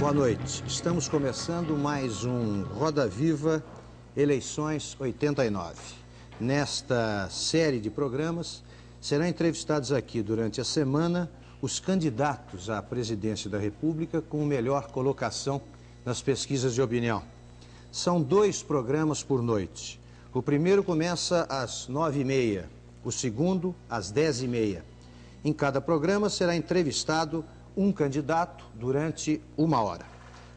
Boa noite. Estamos começando mais um Roda Viva Eleições 89. Nesta série de programas, serão entrevistados aqui durante a semana os candidatos à presidência da República com melhor colocação nas pesquisas de opinião. São 2 programas por noite. O primeiro começa às 9h30, o segundo às 10h30. Em cada programa será entrevistado um candidato durante 1 hora.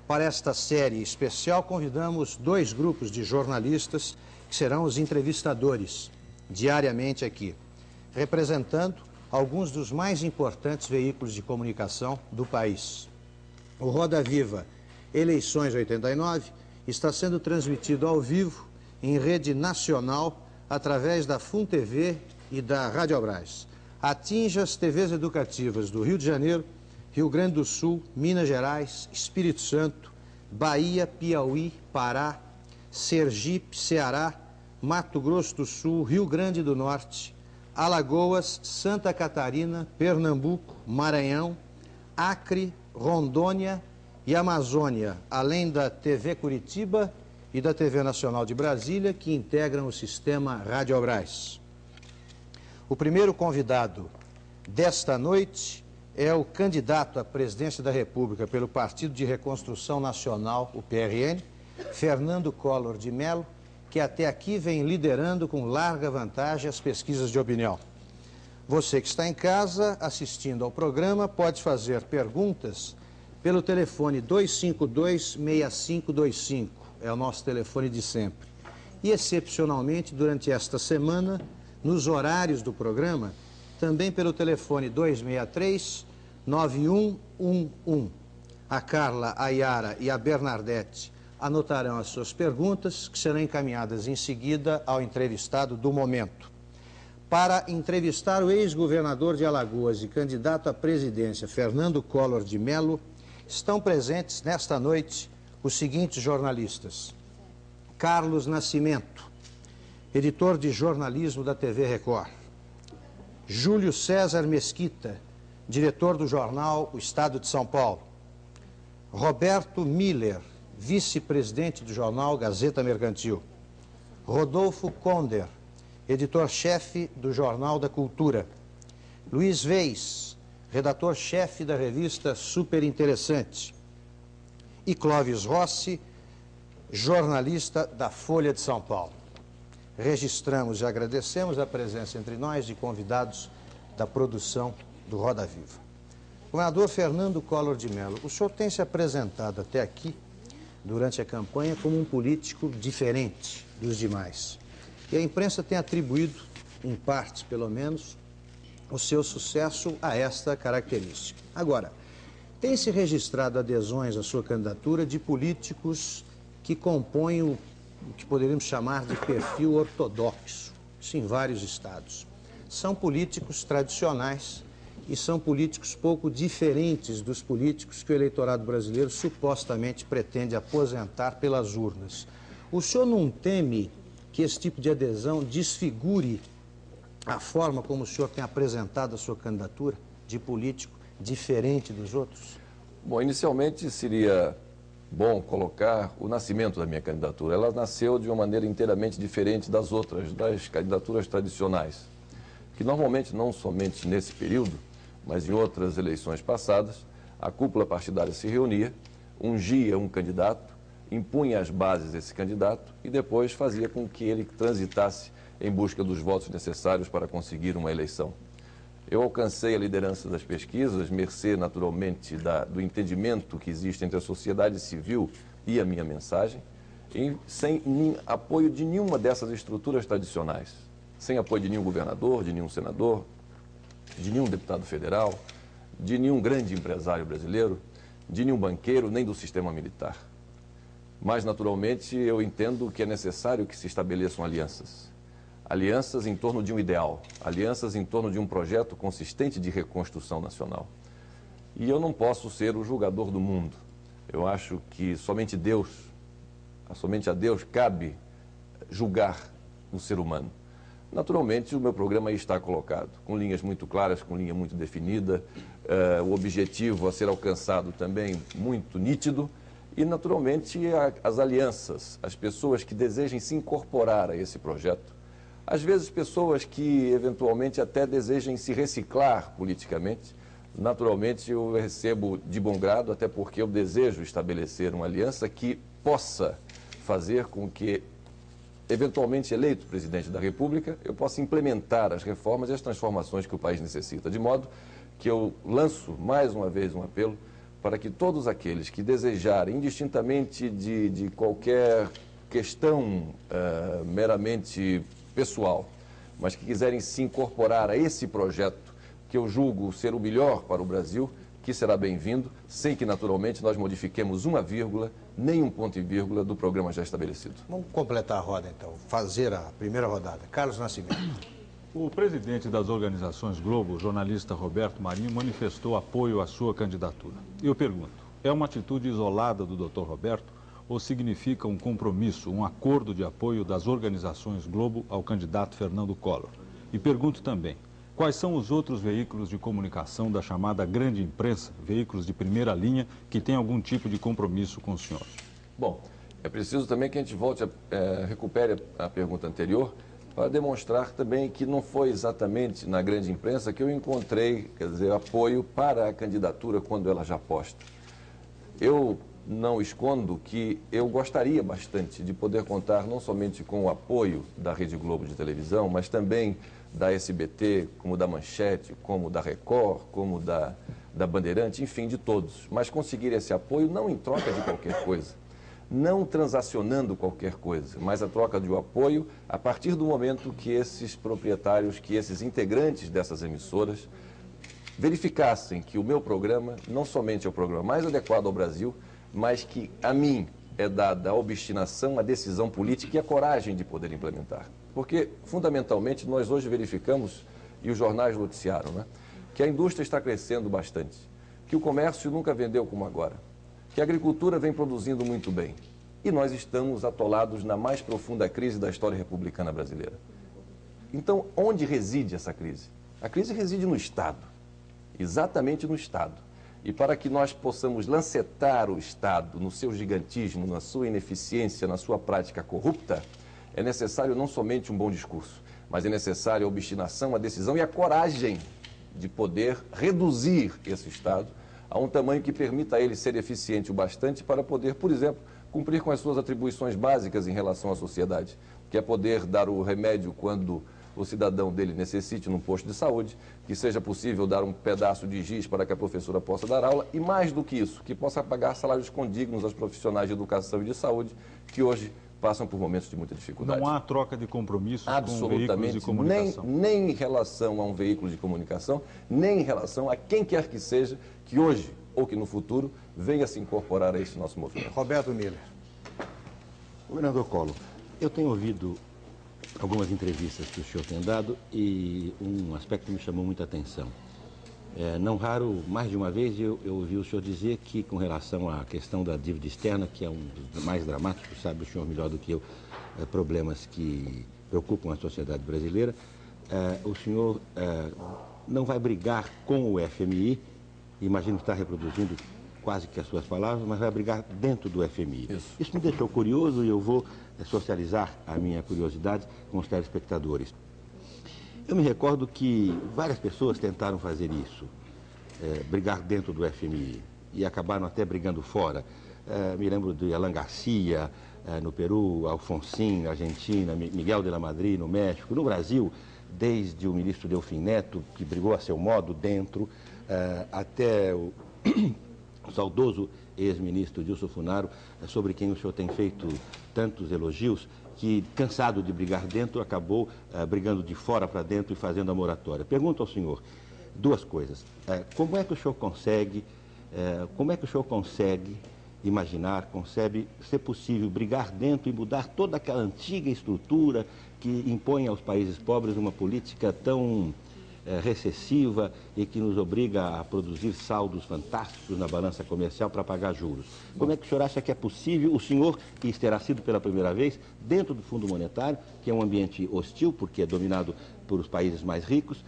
Para esta série especial, convidamos 2 grupos de jornalistas que serão os entrevistadores diariamente aqui, representando alguns dos mais importantes veículos de comunicação do país. O Roda Viva Eleições 89 está sendo transmitido ao vivo em rede nacional através da FUNTV e da Radiobras. Atinge as TVs educativas do Rio de Janeiro, Rio Grande do Sul, Minas Gerais, Espírito Santo, Bahia, Piauí, Pará, Sergipe, Ceará, Mato Grosso do Sul, Rio Grande do Norte, Alagoas, Santa Catarina, Pernambuco, Maranhão, Acre, Rondônia e Amazônia, além da TV Curitiba e da TV Nacional de Brasília, que integram o sistema Radiobras. O primeiro convidado desta noite é o candidato à presidência da República pelo Partido de Reconstrução Nacional, o PRN, Fernando Collor de Mello, que até aqui vem liderando com larga vantagem as pesquisas de opinião. Você que está em casa assistindo ao programa pode fazer perguntas pelo telefone 252-6525, é o nosso telefone de sempre. E, excepcionalmente, durante esta semana, nos horários do programa, também pelo telefone 263-9111. A Carla, a Yara e a Bernadette anotarão as suas perguntas, que serão encaminhadas em seguida ao entrevistado do momento. Para entrevistar o ex-governador de Alagoas e candidato à presidência, Fernando Collor de Mello, estão presentes nesta noite os seguintes jornalistas: Carlos Nascimento, editor de jornalismo da TV Record; Júlio César Mesquita, diretor do jornal O Estado de São Paulo; Roberto Miller, vice-presidente do jornal Gazeta Mercantil; Rodolfo Konder, editor-chefe do Jornal da Cultura; Luiz Veis, redator-chefe da revista Super Interessante; e Clóvis Rossi, jornalista da Folha de São Paulo. Registramos e agradecemos a presença entre nós de convidados da produção do Roda Viva. Governador Fernando Collor de Mello, o senhor tem se apresentado até aqui, durante a campanha, como um político diferente dos demais. E a imprensa tem atribuído, em parte pelo menos, o seu sucesso a esta característica. Agora, tem se registrado adesões à sua candidatura de políticos que compõem o que poderíamos chamar de perfil ortodoxo, isso em vários estados. São políticos tradicionais e são políticos pouco diferentes dos políticos que o eleitorado brasileiro supostamente pretende aposentar pelas urnas. O senhor não teme que esse tipo de adesão desfigure a forma como o senhor tem apresentado a sua candidatura de político diferente dos outros? Bom, inicialmente seria bom colocar o nascimento da minha candidatura. Ela nasceu de uma maneira inteiramente diferente das outras, das candidaturas tradicionais, que normalmente, não somente nesse período, mas em outras eleições passadas, a cúpula partidária se reunia, ungia um candidato, impunha as bases desse candidato e depois fazia com que ele transitasse em busca dos votos necessários para conseguir uma eleição. Eu alcancei a liderança das pesquisas, mercê naturalmente do entendimento que existe entre a sociedade civil e a minha mensagem, sem apoio de nenhuma dessas estruturas tradicionais, sem apoio de nenhum governador, de nenhum senador, de nenhum deputado federal, de nenhum grande empresário brasileiro, de nenhum banqueiro, nem do sistema militar. Mas, naturalmente, eu entendo que é necessário que se estabeleçam alianças. Alianças em torno de um ideal, alianças em torno de um projeto consistente de reconstrução nacional. E eu não posso ser o julgador do mundo. Eu acho que somente a Deus cabe julgar o ser humano. naturalmente o meu programa aí está colocado, com linhas muito claras, com linha muito definida, o objetivo a ser alcançado também muito nítido e, naturalmente, as alianças, as pessoas que desejem se incorporar a esse projeto, às vezes pessoas que, eventualmente, até desejem se reciclar politicamente, naturalmente eu recebo de bom grado, até porque eu desejo estabelecer uma aliança que possa fazer com que, eventualmente eleito presidente da República, eu possa implementar as reformas e as transformações que o país necessita. De modo que eu lanço mais uma vez um apelo para que todos aqueles que desejarem, indistintamente de qualquer questão meramente pessoal, mas que quiserem se incorporar a esse projeto, que eu julgo ser o melhor para o Brasil, que será bem-vindo, sem que, naturalmente, nós modifiquemos uma vírgula, nem um ponto e vírgula do programa já estabelecido. Vamos completar a roda, então, fazer a primeira rodada. Carlos Nascimento. O presidente das organizações Globo, o jornalista Roberto Marinho, manifestou apoio à sua candidatura. Eu pergunto, é uma atitude isolada do Dr. Roberto ou significa um compromisso, um acordo de apoio das organizações Globo ao candidato Fernando Collor? E pergunto também, quais são os outros veículos de comunicação da chamada grande imprensa, veículos de primeira linha, que têm algum tipo de compromisso com o senhor? Bom, é preciso também que a gente volte, recupere a pergunta anterior, para demonstrar também que não foi exatamente na grande imprensa que eu encontrei, quer dizer, apoio para a candidatura quando ela já posta. Eu não escondo que eu gostaria bastante de poder contar não somente com o apoio da Rede Globo de televisão, mas também da SBT, como da Manchete, como da Record, como da Bandeirante, enfim, de todos. Mas conseguir esse apoio não em troca de qualquer coisa, não transacionando qualquer coisa, mas a troca de apoio a partir do momento que esses proprietários, que esses integrantes dessas emissoras verificassem que o meu programa não somente é o programa mais adequado ao Brasil, mas que a mim é dada a obstinação, a decisão política e a coragem de poder implementar. Porque, fundamentalmente, nós hoje verificamos, e os jornais noticiaram, né, que a indústria está crescendo bastante, que o comércio nunca vendeu como agora, que a agricultura vem produzindo muito bem. E nós estamos atolados na mais profunda crise da história republicana brasileira. Então, onde reside essa crise? A crise reside no Estado, exatamente no Estado. E para que nós possamos lancetar o Estado no seu gigantismo, na sua ineficiência, na sua prática corrupta, é necessário não somente um bom discurso, mas é necessário a obstinação, a decisão e a coragem de poder reduzir esse Estado a um tamanho que permita a ele ser eficiente o bastante para poder, por exemplo, cumprir com as suas atribuições básicas em relação à sociedade, que é poder dar o remédio quando o cidadão dele necessite num posto de saúde, que seja possível dar um pedaço de giz para que a professora possa dar aula e, mais do que isso, que possa pagar salários condignos aos profissionais de educação e de saúde que hoje passam por momentos de muita dificuldade. Não há troca de compromissos com veículos de comunicação? Nem em relação a um veículo de comunicação, nem em relação a quem quer que seja que hoje ou que no futuro venha se incorporar a esse nosso movimento. Roberto Miller. Governador Collor, eu tenho ouvido algumas entrevistas que o senhor tem dado e um aspecto me chamou muita atenção. Não raro, mais de uma vez, eu ouvi o senhor dizer que, com relação à questão da dívida externa, que é um dos mais dramáticos, sabe o senhor melhor do que eu, problemas que preocupam a sociedade brasileira, o senhor não vai brigar com o FMI, imagino que está reproduzindo quase que as suas palavras, mas vai brigar dentro do FMI. Isso me deixou curioso e eu vou socializar a minha curiosidade com os telespectadores. Eu me recordo que várias pessoas tentaram fazer isso, brigar dentro do FMI, e acabaram até brigando fora. Me lembro de Alan Garcia, no Peru, Alfonsín, na Argentina, Miguel de la Madrid, no México. No Brasil, desde o ministro Delfim Neto, que brigou a seu modo dentro, até o saudoso ex-ministro Dilson Funaro, sobre quem o senhor tem feito tantos elogios, que, cansado de brigar dentro, acabou brigando de fora para dentro e fazendo a moratória. Pergunto ao senhor duas coisas. Como é que o senhor consegue imaginar, concebe ser possível brigar dentro e mudar toda aquela antiga estrutura que impõe aos países pobres uma política tão recessiva e que nos obriga a produzir saldos fantásticos na balança comercial para pagar juros. Como é que o senhor acha que é possível, o senhor, que terá sido pela primeira vez, dentro do Fundo Monetário, que é um ambiente hostil, porque é dominado por os países mais ricos,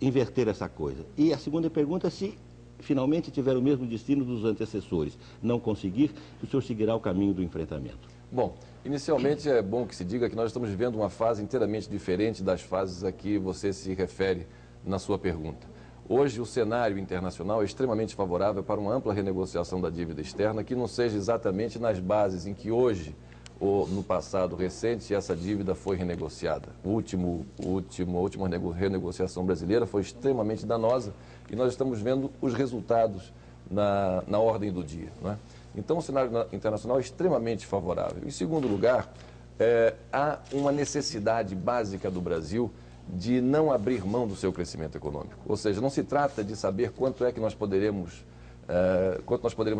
inverter essa coisa? E a segunda pergunta, se finalmente tiver o mesmo destino dos antecessores, não conseguir, o senhor seguirá o caminho do enfrentamento? Bom, inicialmente é bom que se diga que nós estamos vivendo uma fase inteiramente diferente das fases a que você se refere na sua pergunta. Hoje o cenário internacional é extremamente favorável para uma ampla renegociação da dívida externa que não seja exatamente nas bases em que hoje ou no passado recente essa dívida foi renegociada. A última renegociação brasileira foi extremamente danosa e nós estamos vendo os resultados na ordem do dia, não é? Então, o cenário internacional é extremamente favorável. Em segundo lugar, há uma necessidade básica do Brasil de não abrir mão do seu crescimento econômico. Ou seja, não se trata de saber quanto é que nós poderemos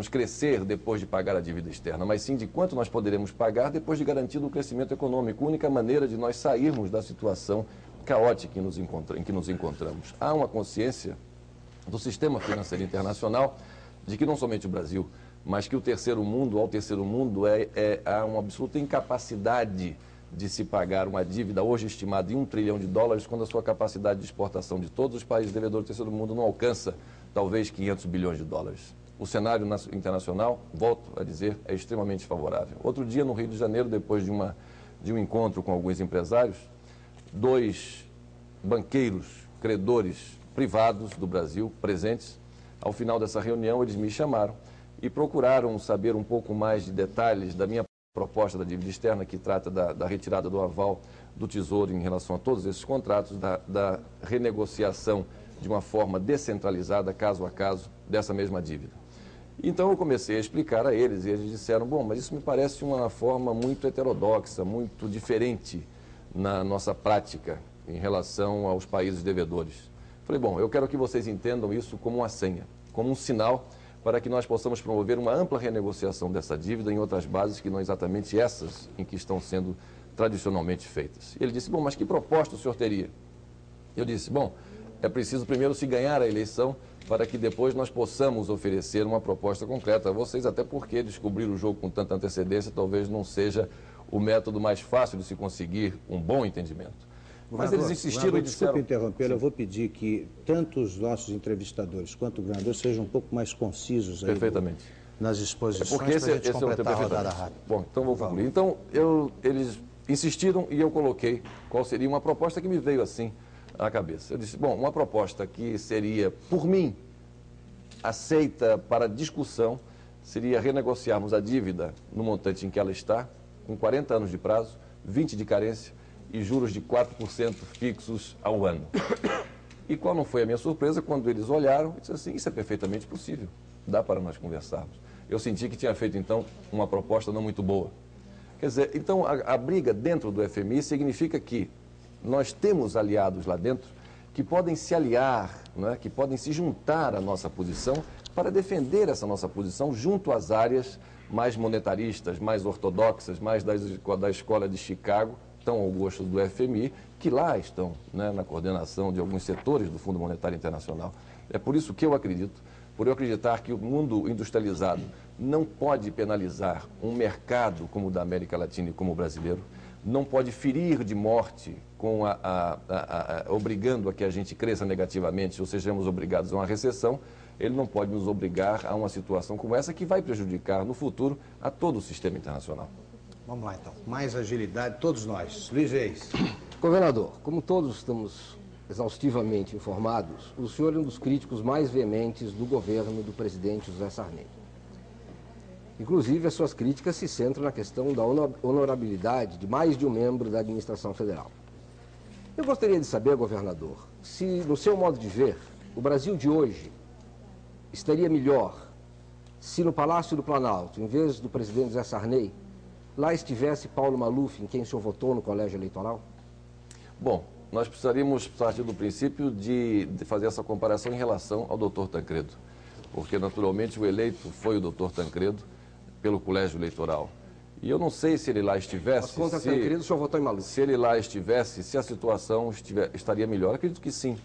crescer depois de pagar a dívida externa, mas sim de quanto nós poderemos pagar depois de garantido o crescimento econômico. A única maneira de nós sairmos da situação caótica em que nos encontramos. Há uma consciência do sistema financeiro internacional de que não somente o Brasil, mas que ao terceiro mundo, há uma absoluta incapacidade de se pagar uma dívida hoje estimada em US$1 trilhão, quando a sua capacidade de exportação de todos os países devedores do terceiro mundo não alcança, talvez, US$500 bilhões. O cenário internacional, volto a dizer, é extremamente favorável. Outro dia, no Rio de Janeiro, depois de um encontro com alguns empresários, 2 banqueiros, credores privados do Brasil, presentes, ao final dessa reunião, eles me chamaram e procuraram saber um pouco mais de detalhes da minha proposta da dívida externa, que trata da retirada do aval do Tesouro em relação a todos esses contratos, da renegociação de uma forma descentralizada, caso a caso, dessa mesma dívida. Então eu comecei a explicar a eles e eles disseram, bom, mas isso me parece uma forma muito heterodoxa, muito diferente na nossa prática em relação aos países devedores. Falei, bom, eu quero que vocês entendam isso como uma senha, como um sinal para que nós possamos promover uma ampla renegociação dessa dívida em outras bases que não exatamente essas em que estão sendo tradicionalmente feitas. Ele disse, bom, mas que proposta o senhor teria? Eu disse, bom, é preciso primeiro se ganhar a eleição para que depois nós possamos oferecer uma proposta concreta a vocês, até porque descobrir o jogo com tanta antecedência talvez não seja o método mais fácil de se conseguir um bom entendimento. Mas eles insistiram e disseram... Desculpe interromper, eu vou pedir que tanto os nossos entrevistadores quanto o governador sejam um pouco mais concisos aí perfeitamente nas exposições, porque esse é o tempo perfeitamente. Bom, então vou concluir. Então, eles insistiram e eu coloquei qual seria uma proposta que me veio assim à cabeça. Eu disse, bom, uma proposta que seria, por mim, aceita para discussão, seria renegociarmos a dívida no montante em que ela está, com 40 anos de prazo, 20 de carência, e juros de 4% fixos ao ano. E qual não foi a minha surpresa quando eles olharam e disseram assim, isso é perfeitamente possível, dá para nós conversarmos. Eu senti que tinha feito, então, uma proposta não muito boa. Quer dizer, então, a briga dentro do FMI significa que nós temos aliados lá dentro que podem se aliar, né, que podem se juntar à nossa posição para defender essa nossa posição junto às áreas mais monetaristas, mais ortodoxas, mais da escola de Chicago, estão ao gosto do FMI, que lá estão, né, na coordenação de alguns setores do Fundo Monetário Internacional. É por isso que eu acredito, por eu acreditar que o mundo industrializado não pode penalizar um mercado como o da América Latina e como o brasileiro, não pode ferir de morte com obrigando a que a gente cresça negativamente ou sejamos obrigados a uma recessão, ele não pode nos obrigar a uma situação como essa que vai prejudicar no futuro a todo o sistema internacional. Vamos lá, então. Mais agilidade, todos nós. Luiz Reis. Governador, como todos estamos exaustivamente informados, o senhor é um dos críticos mais veementes do governo do presidente José Sarney. Inclusive, as suas críticas se centram na questão da honorabilidade de mais de um membro da administração federal. Eu gostaria de saber, governador, se, no seu modo de ver, o Brasil de hoje estaria melhor se no Palácio do Planalto, em vez do presidente José Sarney, lá estivesse Paulo Maluf, em quem o senhor votou no colégio eleitoral? Bom, nós precisaríamos partir do princípio de fazer essa comparação em relação ao doutor Tancredo, porque naturalmente o eleito foi o doutor Tancredo pelo colégio eleitoral. E eu não sei se ele lá estivesse... Mas contra Tancredo o senhor votou em Maluf? Se ele lá estivesse, se a situação estaria melhor. Acredito que sim.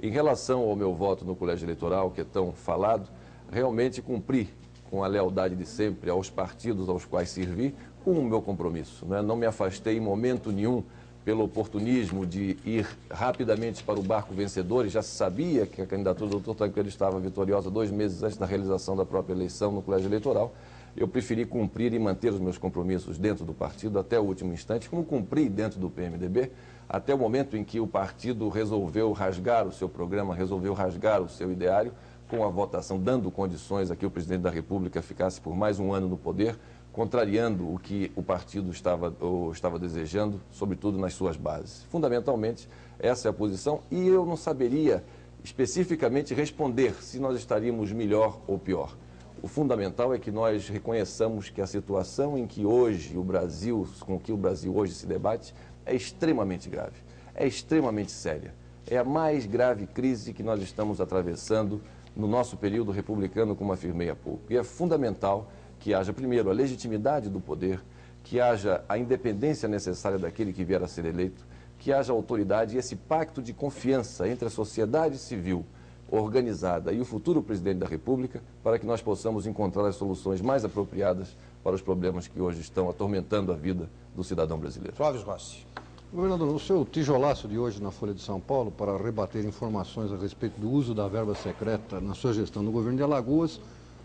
Em relação ao meu voto no colégio eleitoral, que é tão falado, realmente cumpri com a lealdade de sempre aos partidos aos quais servi, com o meu compromisso. Não me afastei em momento nenhum pelo oportunismo de ir rapidamente para o barco vencedor, e já se sabia que a candidatura do Dr. Tancredo estava vitoriosa 2 meses antes da realização da própria eleição no colégio eleitoral. Eu preferi cumprir e manter os meus compromissos dentro do partido até o último instante, como cumpri dentro do PMDB, até o momento em que o partido resolveu rasgar o seu programa, resolveu rasgar o seu ideário, com a votação dando condições a que o presidente da República ficasse por mais um ano no poder, contrariando o que o partido estava desejando, sobretudo nas suas bases. Fundamentalmente, essa é a posição, e eu não saberia especificamente responder se nós estaríamos melhor ou pior. O fundamental é que nós reconheçamos que a situação em que hoje o Brasil, com que o Brasil hoje se debate, é extremamente grave, é extremamente séria. É a mais grave crise que nós estamos atravessando no nosso período republicano, como afirmei há pouco. E é fundamental que haja, primeiro, a legitimidade do poder, que haja a independência necessária daquele que vier a ser eleito, que haja autoridade e esse pacto de confiança entre a sociedade civil organizada e o futuro presidente da República, para que nós possamos encontrar as soluções mais apropriadas para os problemas que hoje estão atormentando a vida do cidadão brasileiro. Clóvis Rossi. Governador, no seu tijolaço de hoje na Folha de São Paulo, para rebater informações a respeito do uso da verba secreta na sua gestão no governo de Alagoas,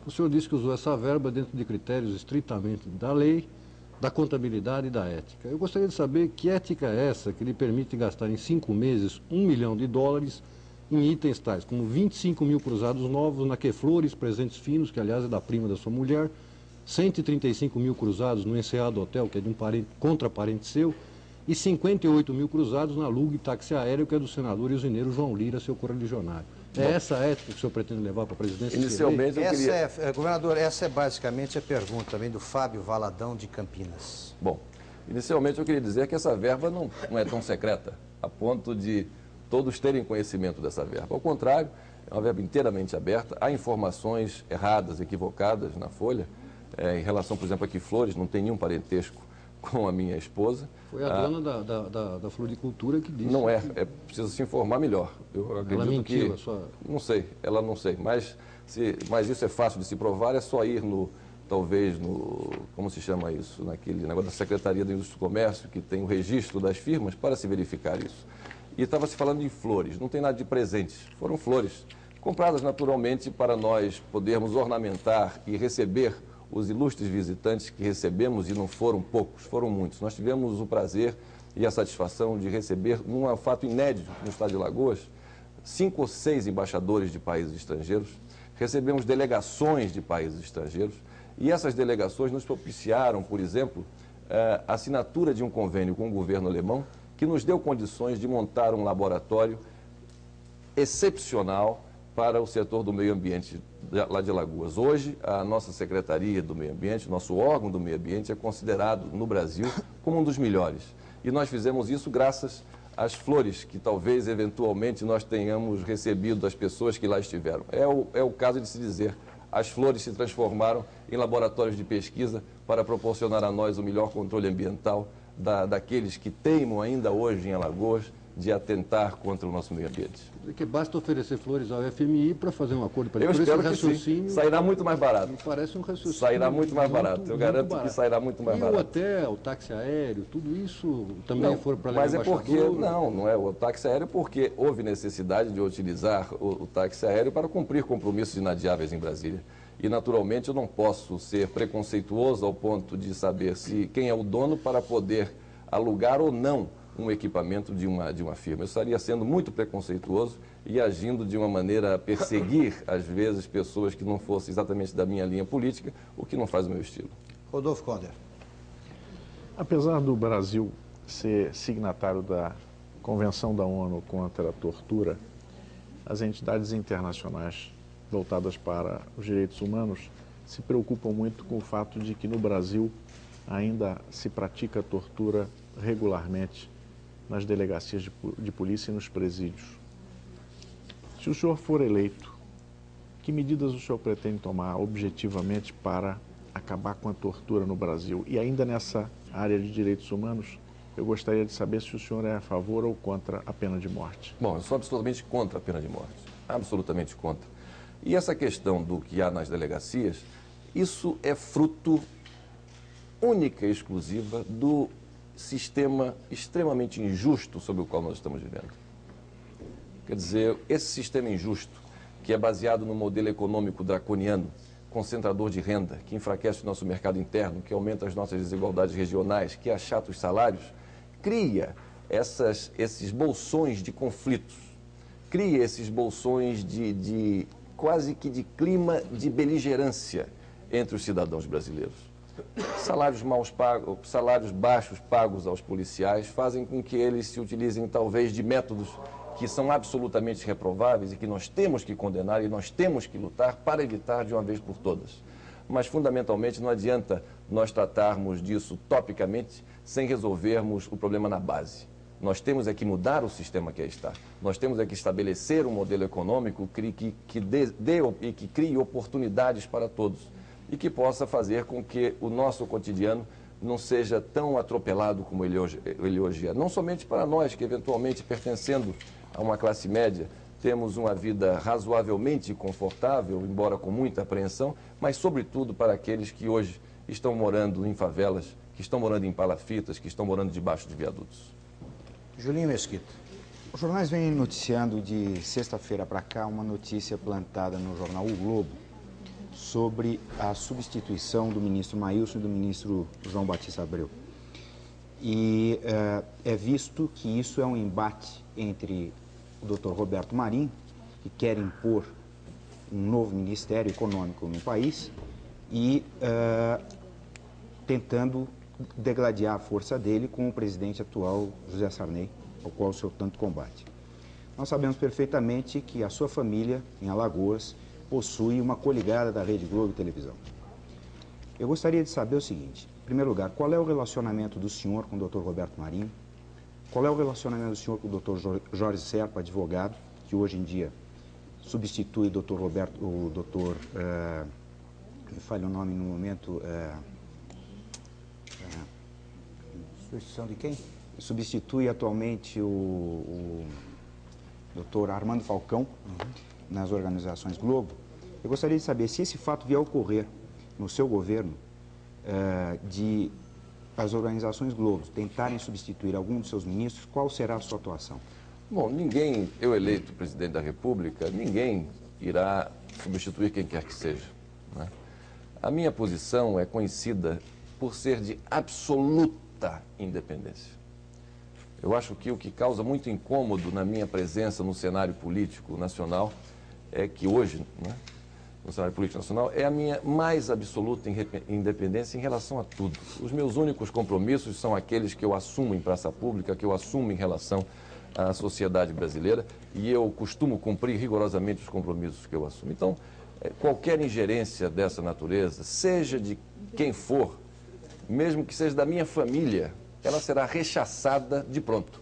o senhor disse que usou essa verba dentro de critérios estritamente da lei, da contabilidade e da ética. Eu gostaria de saber que ética é essa que lhe permite gastar em 5 meses US$ 1 milhão em itens tais como 25 mil cruzados novos, naqueflores, presentes finos, que aliás é da prima da sua mulher, 135 mil cruzados no Enseado Hotel, que é de um contraparente seu, e 58 mil cruzados na Lug táxi aéreo, que é do senador e usineiro João Lira, seu correligionário. É essa a ética que o senhor pretende levar para a presidência? Inicialmente, eu queria... Governador, essa é basicamente a pergunta também do Fábio Valadão de Campinas. Bom, inicialmente eu queria dizer que essa verba não é tão secreta, a ponto de todos terem conhecimento dessa verba. Ao contrário, é uma verba inteiramente aberta, há informações erradas, equivocadas na Folha, em relação, por exemplo, a que Flores não tem nenhum parentesco com a minha esposa. Foi a dona da floricultura que disse. Não precisa se informar melhor. Eu acredito ela mentiu, que... Não sei, mas isso é fácil de se provar, é só ir talvez no, como se chama isso, naquele negócio da Secretaria da Indústria e Comércio, que tem o registro das firmas, para se verificar isso. E estava se falando de flores, não tem nada de presentes, foram flores, compradas naturalmente para nós podermos ornamentar e receber os ilustres visitantes que recebemos, e não foram poucos, foram muitos. Nós tivemos o prazer e a satisfação de receber, num fato inédito no estado de Alagoas, 5 ou 6 embaixadores de países estrangeiros, recebemos delegações de países estrangeiros, e essas delegações nos propiciaram, por exemplo, a assinatura de um convênio com o governo alemão, que nos deu condições de montar um laboratório excepcional para o setor do meio ambiente lá de Alagoas. Hoje, a nossa Secretaria do Meio Ambiente, nosso órgão do meio ambiente, é considerado no Brasil como um dos melhores. E nós fizemos isso graças às flores que talvez, eventualmente, nós tenhamos recebido das pessoas que lá estiveram. É o caso de se dizer, as flores se transformaram em laboratórios de pesquisa para proporcionar a nós o melhor controle ambiental daqueles que teimam ainda hoje em Alagoas de atentar contra o nosso meio ambiente. Que basta oferecer flores ao FMI para fazer um acordo para eu espero que sim. Sairá muito mais barato. Me parece um raciocínio. Sairá muito mais barato. Eu garanto que sairá muito mais barato. E o hotel, o táxi aéreo, tudo isso também for para levar mas é porque não é o táxi aéreo, porque houve necessidade de utilizar o táxi aéreo para cumprir compromissos inadiáveis em Brasília. E, naturalmente, eu não posso ser preconceituoso ao ponto de saber quem é o dono para poder alugar ou não um equipamento de uma firma. Eu estaria sendo muito preconceituoso e agindo de uma maneira a perseguir, às vezes, pessoas que não fossem exatamente da minha linha política, o que não faz o meu estilo. Rodolfo Conder. Apesar do Brasil ser signatário da Convenção da ONU contra a Tortura, as entidades internacionais voltadas para os direitos humanos se preocupam muito com o fato de que no Brasil ainda se pratica tortura regularmente nas delegacias de polícia e nos presídios. Se o senhor for eleito, que medidas o senhor pretende tomar objetivamente para acabar com a tortura no Brasil? E ainda nessa área de direitos humanos, eu gostaria de saber se o senhor é a favor ou contra a pena de morte. Bom, eu sou absolutamente contra a pena de morte, absolutamente contra. E essa questão do que há nas delegacias, isso é fruto única e exclusiva do sistema extremamente injusto sobre o qual nós estamos vivendo. Quer dizer, esse sistema injusto, que é baseado no modelo econômico draconiano, concentrador de renda, que enfraquece o nosso mercado interno, que aumenta as nossas desigualdades regionais, que achata os salários, cria esses bolsões de conflitos, cria esses bolsões quase que de clima de beligerância entre os cidadãos brasileiros. Salários salários baixos pagos aos policiais fazem com que eles se utilizem talvez de métodos que são absolutamente reprováveis e que nós temos que condenar e nós temos que lutar para evitar de uma vez por todas. Mas, fundamentalmente, não adianta nós tratarmos disso topicamente sem resolvermos o problema na base. Nós temos é que mudar o sistema que aí está. Nós temos é que estabelecer um modelo econômico que dê e que crie oportunidades para todos e que possa fazer com que o nosso cotidiano não seja tão atropelado como ele hoje é. Não somente para nós, que eventualmente pertencendo a uma classe média, temos uma vida razoavelmente confortável, embora com muita apreensão, mas sobretudo para aqueles que hoje estão morando em favelas, que estão morando em palafitas, que estão morando debaixo de viadutos. Julinho Mesquita. Os jornais vêm noticiando de sexta-feira para cá uma notícia plantada no jornal O Globo sobre a substituição do ministro Maílson e do ministro João Batista Abreu. E é visto que isso é um embate entre o Dr. Roberto Marinho, que quer impor um novo ministério econômico no país, e tentando degladiar a força dele com o presidente atual, José Sarney, ao qual o senhor tanto combate. Nós sabemos perfeitamente que a sua família, em Alagoas, possui uma coligada da Rede Globo e Televisão. Eu gostaria de saber o seguinte: em primeiro lugar, qual é o relacionamento do senhor com o Dr. Roberto Marinho? Qual é o relacionamento do senhor com o Dr. Jorge Serpa, advogado, que hoje em dia substitui o Dr. Roberto, o Dr. me falha o nome no momento, substituição de quem? Substitui atualmente o Dr. Armando Falcão, nas organizações Globo. Eu gostaria de saber se esse fato vier a ocorrer no seu governo, de as organizações Globo tentarem substituir algum dos seus ministros, qual será a sua atuação? Bom, ninguém, eu eleito presidente da República, ninguém irá substituir quem quer que seja, né? A minha posição é conhecida por ser de absoluta independência. Eu acho que o que causa muito incômodo na minha presença no cenário político nacional é que hoje, né, no cenário político nacional, é a minha mais absoluta independência em relação a tudo. Os meus únicos compromissos são aqueles que eu assumo em praça pública, que eu assumo em relação à sociedade brasileira, e eu costumo cumprir rigorosamente os compromissos que eu assumo. Então, qualquer ingerência dessa natureza, seja de quem for, mesmo que seja da minha família, ela será rechaçada de pronto.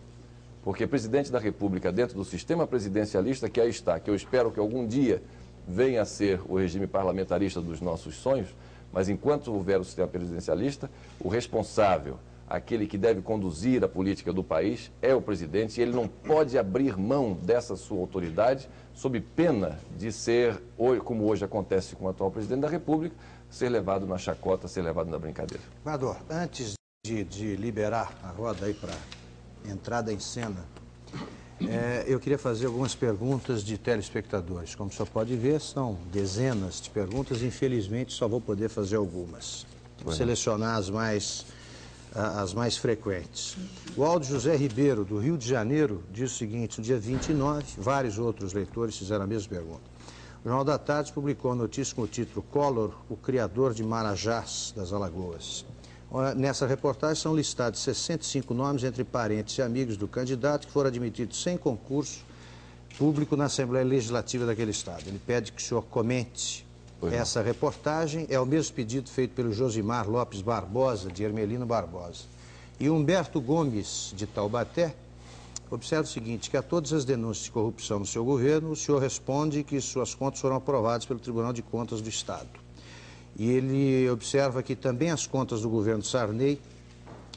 Porque presidente da República, dentro do sistema presidencialista que aí está, que eu espero que algum dia venha a ser o regime parlamentarista dos nossos sonhos, mas enquanto houver o sistema presidencialista, o responsável, aquele que deve conduzir a política do país, é o presidente, e ele não pode abrir mão dessa sua autoridade sob pena de ser, como hoje acontece com o atual presidente da República, ser levado na chacota, ser levado na brincadeira. Governador, antes de liberar a roda aí para entrada em cena, eu queria fazer algumas perguntas de telespectadores. Como o senhor pode ver, são dezenas de perguntas, infelizmente só vou poder fazer algumas. Vou selecionar as mais frequentes. O Aldo José Ribeiro, do Rio de Janeiro, diz o seguinte: no dia 29, vários outros leitores fizeram a mesma pergunta. O Jornal da Tarde publicou a notícia com o título "Collor, o criador de Marajás das Alagoas". Nessa reportagem são listados 65 nomes entre parentes e amigos do candidato que foram admitidos sem concurso público na Assembleia Legislativa daquele estado. Ele pede que o senhor comente essa reportagem. É o mesmo pedido feito pelo Josimar Lopes Barbosa, de Hermelino Barbosa. E Humberto Gomes, de Taubaté, observa o seguinte: que a todas as denúncias de corrupção no seu governo, o senhor responde que suas contas foram aprovadas pelo Tribunal de Contas do Estado. E ele observa que também as contas do governo Sarney,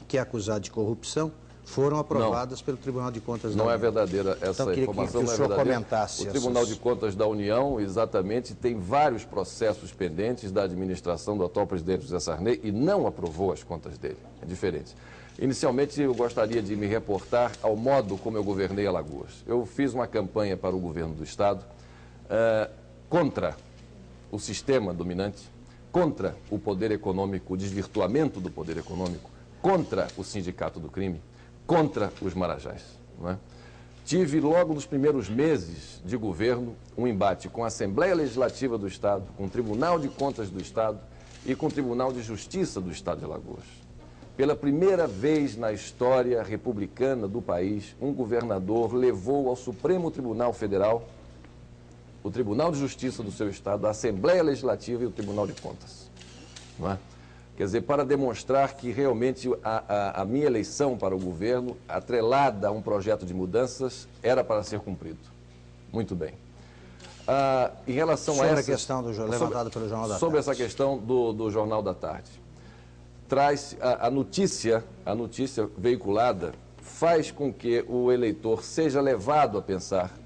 que é acusado de corrupção, foram aprovadas pelo Tribunal de Contas da Não União. é verdadeira essa Então, informação, que não o é senhor verdadeira. comentasse O Tribunal essas... de Contas da União, exatamente, tem vários processos pendentes da administração do atual presidente José Sarney e não aprovou as contas dele. É diferente. Inicialmente, eu gostaria de me reportar ao modo como eu governei Alagoas. Eu fiz uma campanha para o governo do Estado contra o sistema dominante, contra o poder econômico, o desvirtuamento do poder econômico, contra o sindicato do crime, contra os marajás. Não é? Tive, logo nos primeiros meses de governo, um embate com a Assembleia Legislativa do Estado, com o Tribunal de Contas do Estado e com o Tribunal de Justiça do Estado de Alagoas. Pela primeira vez na história republicana do país, um governador levou ao Supremo Tribunal Federal o Tribunal de Justiça do seu Estado, a Assembleia Legislativa e o Tribunal de Contas. Não é? Quer dizer, para demonstrar que realmente a minha eleição para o governo, atrelada a um projeto de mudanças, era para ser cumprido. Muito bem. Em relação sobre a a questão levantada pelo Jornal da Tarde. Sobre essa questão do Jornal da Tarde. Traz a notícia veiculada, faz com que o eleitor seja levado a pensar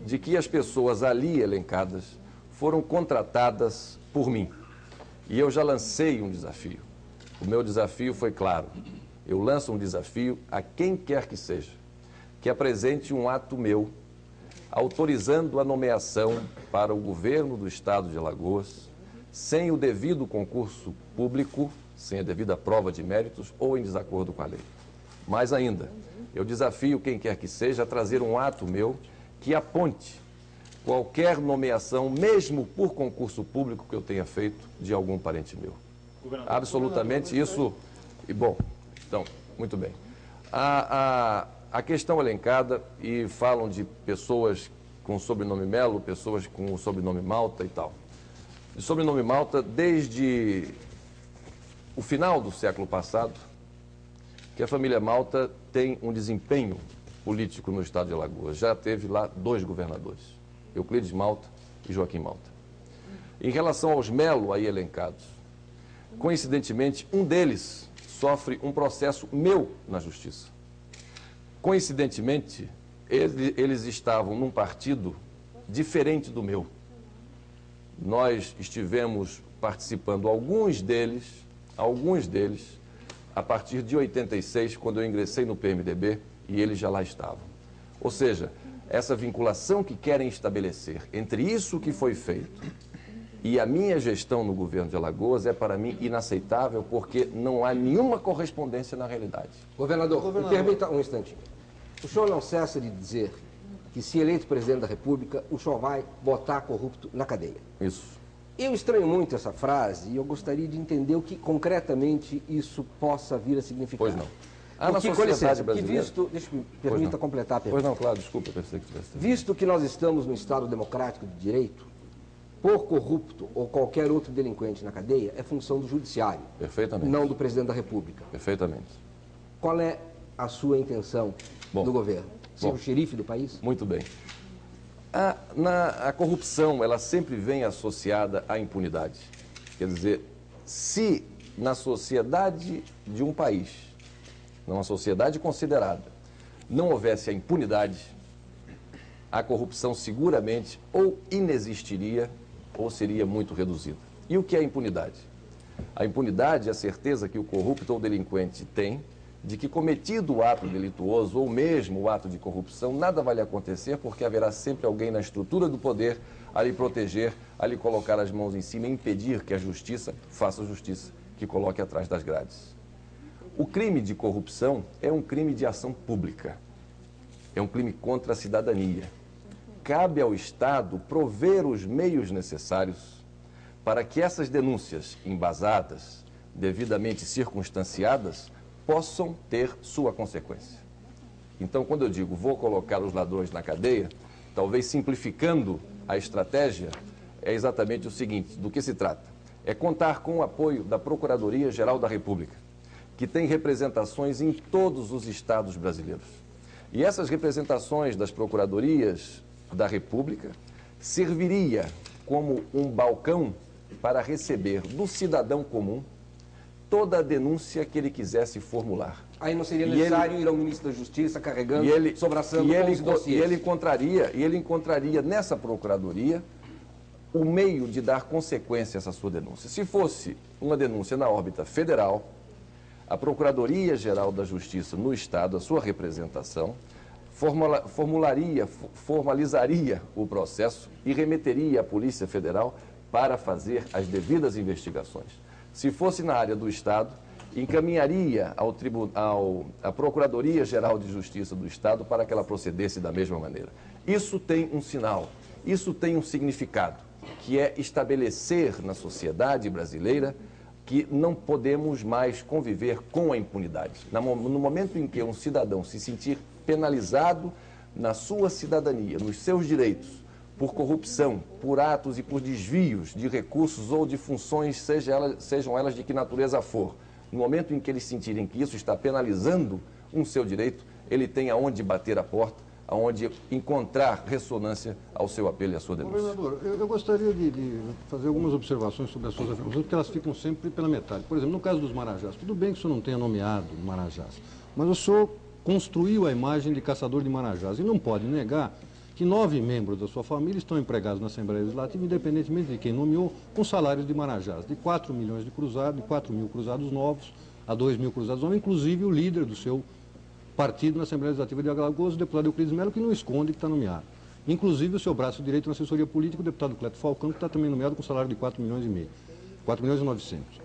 de que as pessoas ali elencadas foram contratadas por mim. E eu já lancei um desafio. O meu desafio foi claro. Eu lanço um desafio a quem quer que seja, que apresente um ato meu, autorizando a nomeação para o governo do Estado de Alagoas, sem o devido concurso público, sem a devida prova de méritos ou em desacordo com a lei. Mais ainda, eu desafio quem quer que seja a trazer um ato meu que aponte qualquer nomeação, mesmo por concurso público que eu tenha feito, de algum parente meu. Absolutamente isso. E bom, então, muito bem. A questão elencada, e falam de pessoas com o sobrenome Melo, pessoas com o sobrenome Malta e tal. De sobrenome Malta, desde o final do século passado, que a família Malta tem um desempenho político no estado de Alagoas. Já teve lá 2 governadores, Euclides Malta e Joaquim Malta. Em relação aos Melo aí elencados, coincidentemente, um deles sofre um processo meu na justiça. Coincidentemente, eles estavam num partido diferente do meu. Nós estivemos participando, alguns deles, a partir de 86, quando eu ingressei no PMDB, e eles já lá estavam. Ou seja, essa vinculação que querem estabelecer entre isso que foi feito e a minha gestão no governo de Alagoas é, para mim, inaceitável, porque não há nenhuma correspondência na realidade. Governador, me permita um instantinho. O senhor não cessa de dizer que, se eleito presidente da República, o senhor vai botar corrupto na cadeia. Isso. Eu estranho muito essa frase e eu gostaria de entender o que concretamente isso possa vir a significar. Pois não. Na sociedade brasileira. Permita completar a pergunta. Pois não, claro, desculpa, pensei que tivesse. Visto que nós estamos no Estado democrático de direito, pôr corrupto ou qualquer outro delinquente na cadeia é função do judiciário. Perfeitamente. Não do presidente da República. Perfeitamente. Qual é a sua intenção do governo? Ser o xerife do país? Muito bem. A corrupção, ela sempre vem associada à impunidade. Quer dizer, se na sociedade de um país, numa sociedade considerada, não houvesse a impunidade, a corrupção seguramente ou inexistiria ou seria muito reduzida. E o que é a impunidade? A impunidade é a certeza que o corrupto ou delinquente tem de que, cometido o ato delituoso ou mesmo o ato de corrupção, nada vai lhe acontecer, porque haverá sempre alguém na estrutura do poder a lhe proteger, a lhe colocar as mãos em cima e impedir que a justiça faça justiça, que coloque atrás das grades. O crime de corrupção é um crime de ação pública, é um crime contra a cidadania. Cabe ao Estado prover os meios necessários para que essas denúncias embasadas, devidamente circunstanciadas, possam ter sua consequência. Então, quando eu digo vou colocar os ladrões na cadeia, talvez simplificando a estratégia, é exatamente o seguinte: do que se trata? É contar com o apoio da Procuradoria-Geral da República, que tem representações em todos os estados brasileiros. E essas representações das Procuradorias da República serviria como um balcão para receber do cidadão comum toda a denúncia que ele quisesse formular. Aí não seria necessário ir ao ministro da Justiça carregando, sobraçando os dossiês. E ele encontraria nessa procuradoria o meio de dar consequência a essa sua denúncia. Se fosse uma denúncia na órbita federal, a Procuradoria-Geral da Justiça no Estado, a sua representação, formalizaria o processo e remeteria à Polícia Federal para fazer as devidas investigações. Se fosse na área do Estado, encaminharia à Procuradoria-Geral de Justiça do Estado para que ela procedesse da mesma maneira. Isso tem um sinal, isso tem um significado, que é estabelecer na sociedade brasileira que não podemos mais conviver com a impunidade. No momento em que um cidadão se sentir penalizado na sua cidadania, nos seus direitos, por corrupção, por atos e por desvios de recursos ou de funções, sejam elas de que natureza for, no momento em que eles sentirem que isso está penalizando um seu direito, ele tem aonde bater a porta, aonde encontrar ressonância ao seu apelo e à sua denúncia. Governador, eu gostaria de fazer algumas observações sobre as suas afirmações, porque elas ficam sempre pela metade. Por exemplo, no caso dos Marajás, tudo bem que o senhor não tenha nomeado Marajás, mas o senhor construiu a imagem de caçador de Marajás e não pode negar que 9 membros da sua família estão empregados na Assembleia Legislativa, independentemente de quem nomeou, com salários de Marajás, de 4 milhões de cruzados, de 4 mil cruzados novos a 2 mil cruzados novos, inclusive o líder do seu partido na Assembleia Legislativa de Alagoas, o deputado Euclides Melo, que não esconde que está nomeado. Inclusive o seu braço direito na assessoria política, o deputado Cleto Falcão, que está também nomeado com salário de 4 milhões e meio, 4 milhões e 900.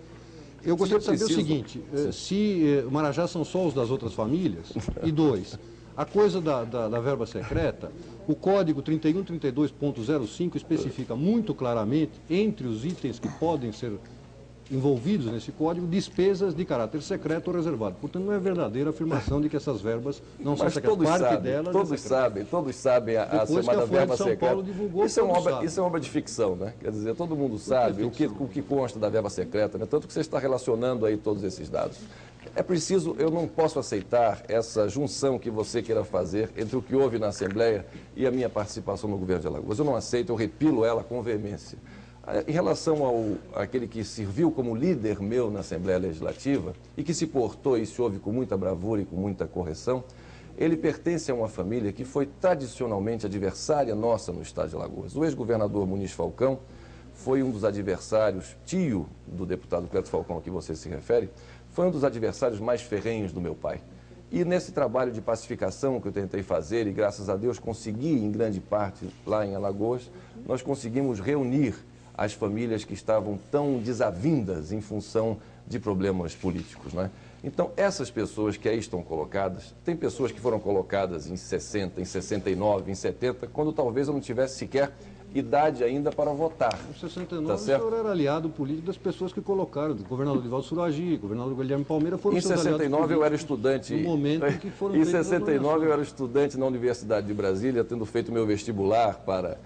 Eu gostaria de saber o seguinte, se Marajás são só os das outras famílias, e 2, a coisa da verba secreta, o código 3132.05 especifica muito claramente, entre os itens que podem ser envolvidos nesse código, despesas de caráter secreto ou reservado. Portanto, não é verdadeira a afirmação de que essas verbas não são secretas. Parte delas todos sabem a chamada verba secreta. Isso é uma obra de ficção, né? Quer dizer, todo mundo sabe o que consta da verba secreta, né? Tanto que você está relacionando aí todos esses dados. É preciso, eu não posso aceitar essa junção que você queira fazer entre o que houve na Assembleia e a minha participação no governo de Alagoas. Eu não aceito, eu repilo ela com veemência. Em relação àquele que serviu como líder meu na Assembleia Legislativa e que se portou e se ouve com muita bravura e com muita correção, ele pertence a uma família que foi tradicionalmente adversária nossa no estado de Alagoas. O ex-governador Muniz Falcão foi um dos adversários, tio do deputado Cleto Falcão a que você se refere, foi um dos adversários mais ferrenhos do meu pai. E nesse trabalho de pacificação que eu tentei fazer, e graças a Deus consegui em grande parte lá em Alagoas, nós conseguimos reunir as famílias que estavam tão desavindas em função de problemas políticos, né? Então, essas pessoas que aí estão colocadas, tem pessoas que foram colocadas em 60, em 69, em 70, quando talvez eu não tivesse sequer idade ainda para votar. Em 69, tá, o senhor era aliado político das pessoas que colocaram, do governador Divaldo Suragi, governador Guilherme Palmeira, foram em seus 69 eu era estudante. No momento em que foram em 69 eu era estudante na Universidade de Brasília, tendo feito meu vestibular para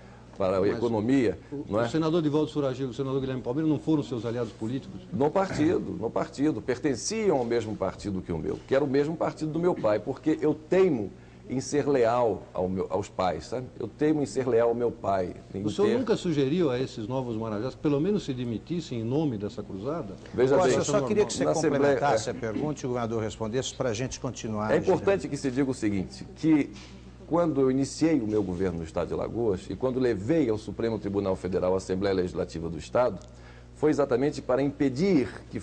a economia. O senador Divaldo Suragi e o senador Guilherme Palmeira não foram seus aliados políticos? No partido. Pertenciam ao mesmo partido que o meu, que era o mesmo partido do meu pai, porque eu teimo em ser leal aos pais, sabe? Eu teimo em ser leal ao meu pai. O senhor nunca sugeriu a esses novos Marajás que pelo menos se demitissem em nome dessa cruzada? Veja bem, eu só queria que você complementasse a pergunta e o governador respondesse para a gente continuar. É importante que se diga o seguinte, que quando eu iniciei o meu governo no estado de Alagoas e quando levei ao Supremo Tribunal Federal a Assembleia Legislativa do Estado, foi exatamente para impedir que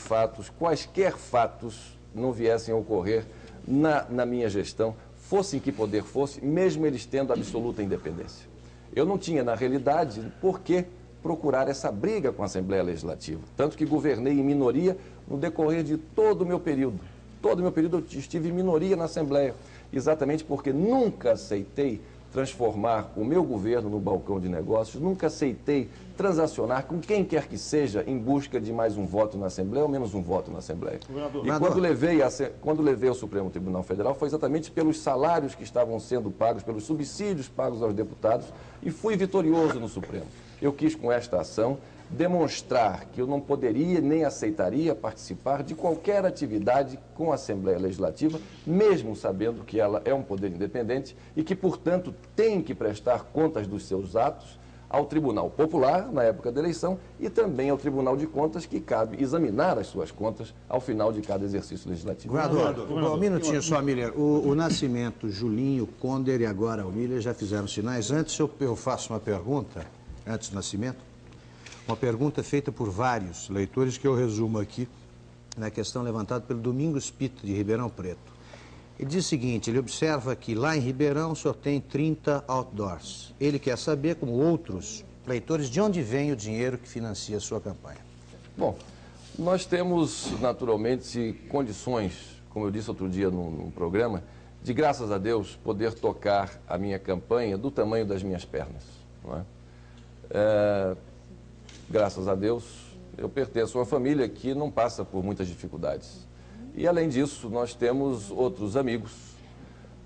quaisquer fatos, não viessem a ocorrer na minha gestão, fossem que poder fosse, mesmo eles tendo absoluta independência. Eu não tinha, na realidade, por que procurar essa briga com a Assembleia Legislativa. Tanto que governei em minoria no decorrer de todo o meu período. Todo o meu período eu estive em minoria na Assembleia, exatamente porque nunca aceitei transformar o meu governo no balcão de negócios, nunca aceitei transacionar com quem quer que seja em busca de mais um voto na Assembleia ou menos um voto na Assembleia. E quando levei ao Supremo Tribunal Federal foi exatamente pelos salários que estavam sendo pagos, pelos subsídios pagos aos deputados e fui vitorioso no Supremo. Eu quis com esta ação demonstrar que eu não poderia nem aceitaria participar de qualquer atividade com a Assembleia Legislativa, mesmo sabendo que ela é um poder independente e que, portanto, tem que prestar contas dos seus atos ao Tribunal Popular, na época da eleição, e também ao Tribunal de Contas, que cabe examinar as suas contas ao final de cada exercício legislativo. Governador, um minutinho só, Miller. O Nascimento, Julinho, Conder e agora o Miller já fizeram sinais. Antes eu faço uma pergunta, antes do Nascimento, uma pergunta feita por vários leitores que eu resumo aqui na questão levantada pelo Domingos Pito, de Ribeirão Preto. Ele diz o seguinte, ele observa que lá em Ribeirão só tem 30 outdoors. Ele quer saber, como outros leitores, de onde vem o dinheiro que financia a sua campanha. Bom, nós temos naturalmente condições, como eu disse outro dia num programa, de, graças a Deus, poder tocar a minha campanha do tamanho das minhas pernas. Não é? Graças a Deus, eu pertenço a uma família que não passa por muitas dificuldades. E, além disso, nós temos outros amigos,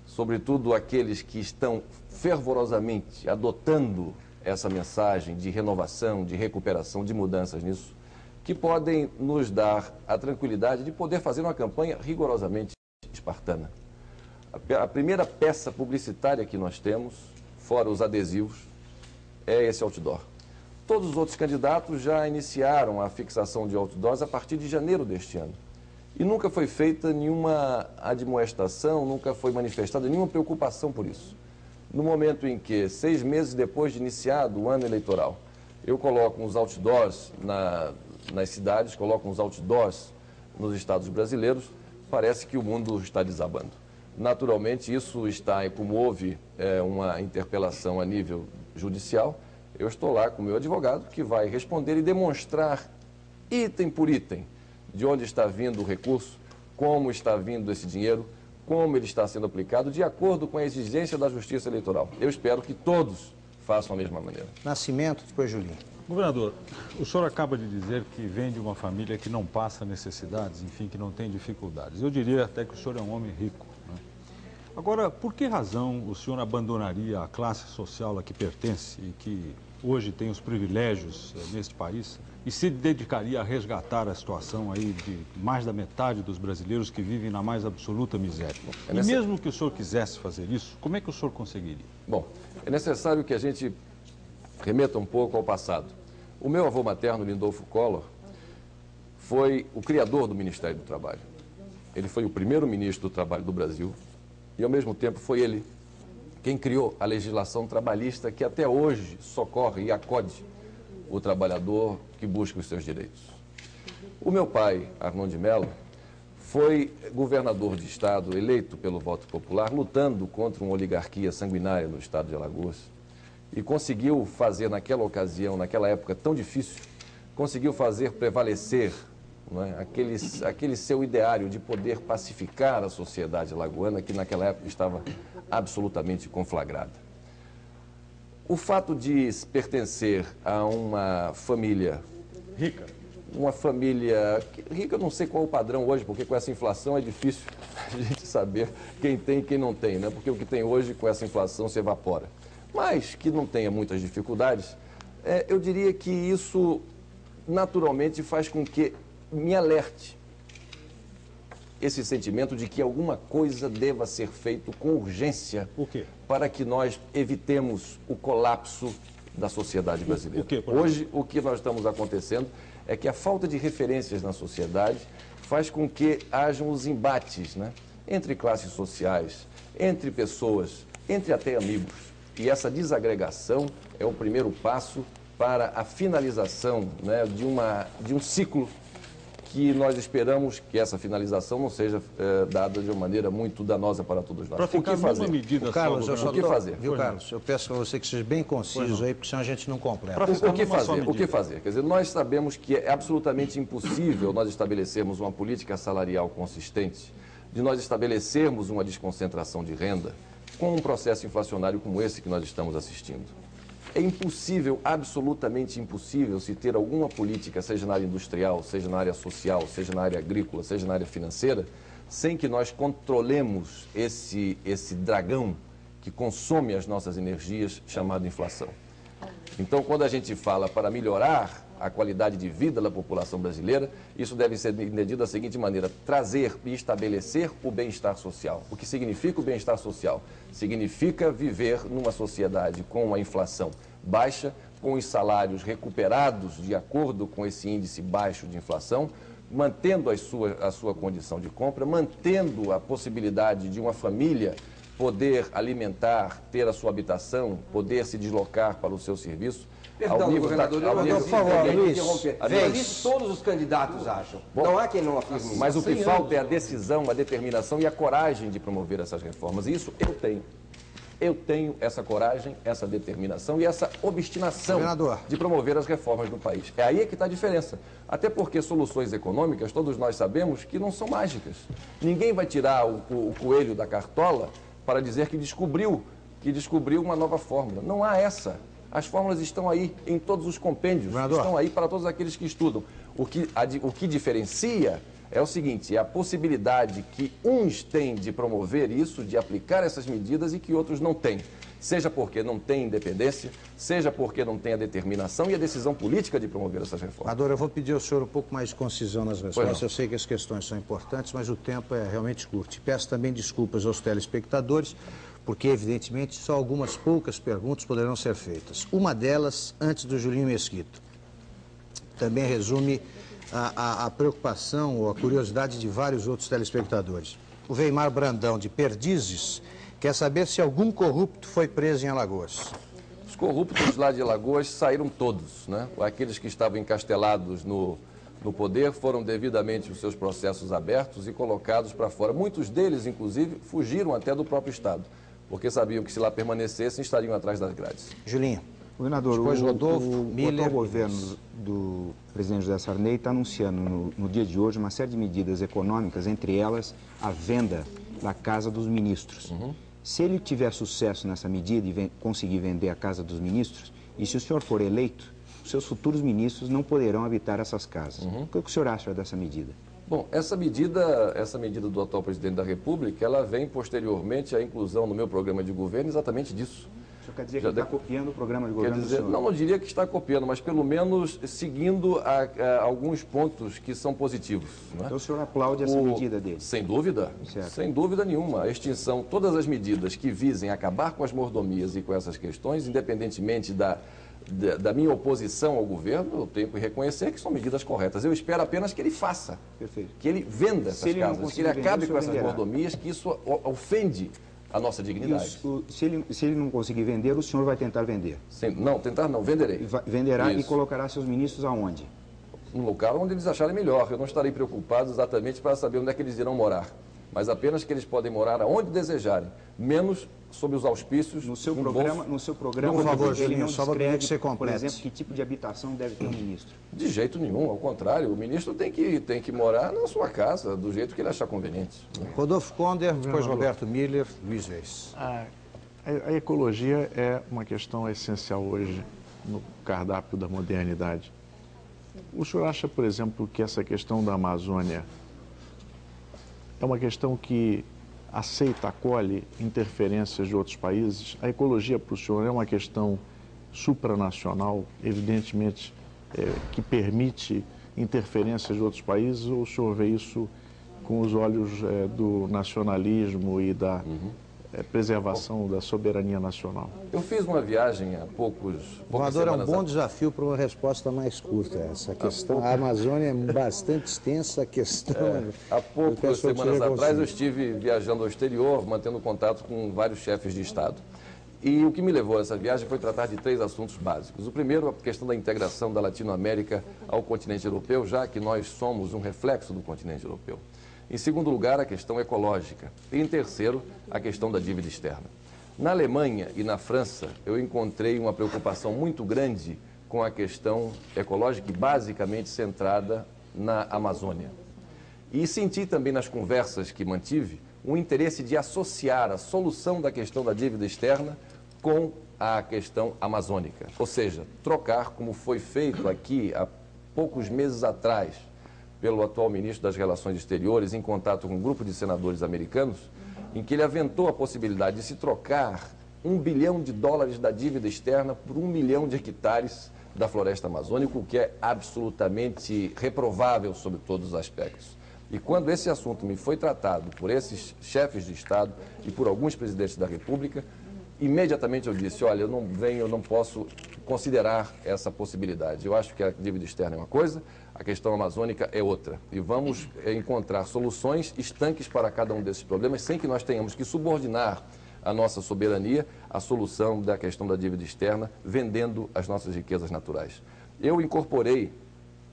sobretudo aqueles que estão fervorosamente adotando essa mensagem de renovação, de recuperação, de mudanças nisso, que podem nos dar a tranquilidade de poder fazer uma campanha rigorosamente espartana. A primeira peça publicitária que nós temos, fora os adesivos, é esse outdoor. Todos os outros candidatos já iniciaram a fixação de outdoors a partir de janeiro deste ano. E nunca foi feita nenhuma admoestação, nunca foi manifestada nenhuma preocupação por isso. No momento em que, 6 meses depois de iniciado o ano eleitoral, eu coloco uns outdoors nas cidades, coloco uns outdoors nos estados brasileiros, parece que o mundo está desabando. Naturalmente, isso está, como houve uma interpelação a nível judicial, eu estou lá com o meu advogado, que vai responder e demonstrar, item por item, de onde está vindo o recurso, como está vindo esse dinheiro, como ele está sendo aplicado, de acordo com a exigência da Justiça Eleitoral. Eu espero que todos façam a mesma maneira. Nascimento, depois Julinho. Governador, o senhor acaba de dizer que vem de uma família que não passa necessidades, enfim, que não tem dificuldades. Eu diria até que o senhor é um homem rico, né? Agora, por que razão o senhor abandonaria a classe social a que pertence e que hoje tem os privilégios neste país e se dedicaria a resgatar a situação aí de mais da metade dos brasileiros que vivem na mais absoluta miséria? E mesmo que o senhor quisesse fazer isso, como é que o senhor conseguiria? Bom, é necessário que a gente remeta um pouco ao passado. O meu avô materno, Lindolfo Collor, foi o criador do Ministério do Trabalho. Ele foi o primeiro ministro do Trabalho do Brasil e, ao mesmo tempo, foi ele quem criou a legislação trabalhista que até hoje socorre e acode o trabalhador que busca os seus direitos. O meu pai, Arnon de Mello, foi governador de estado eleito pelo voto popular, lutando contra uma oligarquia sanguinária no estado de Alagoas e conseguiu fazer naquela ocasião, naquela época tão difícil, conseguiu fazer prevalecer, não é, aquele seu ideário de poder pacificar a sociedade alagoana que naquela época estava absolutamente conflagrada. O fato de pertencer a uma família rica, uma família rica, eu não sei qual é o padrão hoje, porque com essa inflação é difícil a gente saber quem tem e quem não tem, né? Porque o que tem hoje com essa inflação se evapora. Mas que não tenha muitas dificuldades, eu diria que isso naturalmente faz com que me alerte esse sentimento de que alguma coisa deva ser feito com urgência. O quê? Para que nós evitemos o colapso da sociedade brasileira. O quê, hoje, o que nós estamos acontecendo é que a falta de referências na sociedade faz com que hajam os embates, né, entre classes sociais, entre pessoas, entre até amigos. E essa desagregação é o primeiro passo para a finalização, né, de um ciclo que nós esperamos que essa finalização não seja dada de uma maneira muito danosa para todos nós. Para ficar o que fazer? Medida Carlos, o que fazer? Viu, Carlos? Eu peço para você que seja bem conciso aí, porque senão a gente não completa. O que fazer? O que fazer? Quer dizer, nós sabemos que é absolutamente impossível nós estabelecermos uma política salarial consistente, de nós estabelecermos uma desconcentração de renda com um processo inflacionário como esse que nós estamos assistindo. É impossível, absolutamente impossível, se ter alguma política, seja na área industrial, seja na área social, seja na área agrícola, seja na área financeira, sem que nós controlemos esse dragão que consome as nossas energias, chamado inflação. Então, quando a gente fala para melhorar a qualidade de vida da população brasileira, isso deve ser entendido da seguinte maneira: trazer e estabelecer o bem-estar social. O que significa o bem-estar social? Significa viver numa sociedade com uma inflação baixa, com os salários recuperados de acordo com esse índice baixo de inflação, mantendo a sua condição de compra, mantendo a possibilidade de uma família poder alimentar, ter a sua habitação, poder se deslocar para o seu serviço. Perdão, governador, eu não por favor, Luiz, mas isso todos os candidatos acham. Bom, não há quem não afirme isso. Mas o que falta é a decisão, a determinação e a coragem de promover essas reformas. E isso eu tenho. Eu tenho essa coragem, essa determinação e essa obstinação de promover as reformas do país. É aí que está a diferença. Até porque soluções econômicas, todos nós sabemos que não são mágicas. Ninguém vai tirar o coelho da cartola para dizer que descobriu uma nova fórmula. Não há essa. As fórmulas estão aí em todos os compêndios, estão aí para todos aqueles que estudam. O que diferencia é o seguinte, é a possibilidade que uns têm de promover isso, de aplicar essas medidas e que outros não têm. Seja porque não tem independência, seja porque não tem a determinação e a decisão política de promover essas reformas. Governador, eu vou pedir ao senhor um pouco mais de concisão nas respostas. Eu sei que as questões são importantes, mas o tempo é realmente curto. E peço também desculpas aos telespectadores, porque, evidentemente, só algumas poucas perguntas poderão ser feitas. Uma delas, antes do Julinho Mesquita. Também resume a preocupação ou a curiosidade de vários outros telespectadores. O Weimar Brandão, de Perdizes, quer saber se algum corrupto foi preso em Alagoas. Os corruptos lá de Alagoas saíram todos, né? Aqueles que estavam encastelados no poder foram devidamente os seus processos abertos e colocados para fora. Muitos deles, inclusive, fugiram até do próprio Estado, porque sabiam que se lá permanecessem, estariam atrás das grades. Julinho. Governador, depois Rodolfo, o Miller, atual governo do presidente José Sarney está anunciando no dia de hoje uma série de medidas econômicas, entre elas a venda da Casa dos Ministros. Se ele tiver sucesso nessa medida e conseguir vender a Casa dos Ministros, e se o senhor for eleito, os seus futuros ministros não poderão habitar essas casas. O que o senhor acha dessa medida? Bom, essa medida do atual presidente da República, ela vem posteriormente à inclusão no meu programa de governo exatamente disso. O senhor quer dizer que está copiando o programa de governo do senhor? Não diria que está copiando, mas pelo menos seguindo alguns pontos que são positivos. Não é? Então o senhor aplaude essa medida dele? Sem dúvida, sem dúvida nenhuma. A extinção, todas as medidas que visem acabar com as mordomias e com essas questões, independentemente da minha oposição ao governo, eu tenho que reconhecer que são medidas corretas. Eu espero apenas que ele faça, que ele venda essas casas, que ele acabe com essas mordomias, que isso ofende a nossa dignidade. Se ele não conseguir vender, o senhor vai tentar vender? Não, tentar não, venderei. Venderá e colocará seus ministros aonde? Um local onde eles acharem melhor. Eu não estarei preocupado exatamente para saber onde é que eles irão morar, mas apenas que eles podem morar aonde desejarem, menos sob os auspícios no seu programa, por favor, Julinho, só para que você complete. Por exemplo, que tipo de habitação deve ter um ministro? De jeito nenhum, ao contrário, o ministro tem que morar na sua casa, do jeito que ele achar conveniente. Rodolfo Conder, depois Roberto Miller, Luiz Reis. A ecologia é uma questão essencial hoje no cardápio da modernidade. O senhor acha, por exemplo, que essa questão da Amazônia é uma questão que aceita, acolhe interferências de outros países? A ecologia para o senhor é uma questão supranacional, evidentemente, que permite interferências de outros países, ou o senhor vê isso com os olhos do nacionalismo e da preservação da soberania nacional? Eu fiz uma viagem há poucas Governador, semanas. É um bom desafio para uma resposta mais curta essa questão. A Amazônia é bastante extensa, a questão... Há poucas semanas atrás eu estive viajando ao exterior, mantendo contato com vários chefes de Estado. E o que me levou a essa viagem foi tratar de 3 assuntos básicos. O primeiro, a questão da integração da Latinoamérica ao continente europeu, já que nós somos um reflexo do continente europeu. Em segundo lugar, a questão ecológica. E em terceiro, a questão da dívida externa. Na Alemanha e na França, eu encontrei uma preocupação muito grande com a questão ecológica e basicamente centrada na Amazônia. E senti também nas conversas que mantive um interesse de associar a solução da questão da dívida externa com a questão amazônica. Ou seja, trocar, como foi feito aqui há poucos meses atrás, pelo atual ministro das Relações Exteriores, em contato com um grupo de senadores americanos, em que ele aventou a possibilidade de se trocar $1 bilhão da dívida externa por 1 milhão de hectares da floresta amazônica, o que é absolutamente reprovável sob todos os aspectos. E quando esse assunto me foi tratado por esses chefes de Estado e por alguns presidentes da República, imediatamente eu disse, olha, eu não posso considerar essa possibilidade. Eu acho que a dívida externa é uma coisa, a questão amazônica é outra. E vamos encontrar soluções estanques para cada um desses problemas, sem que nós tenhamos que subordinar a nossa soberania à solução da questão da dívida externa, vendendo as nossas riquezas naturais. Eu incorporei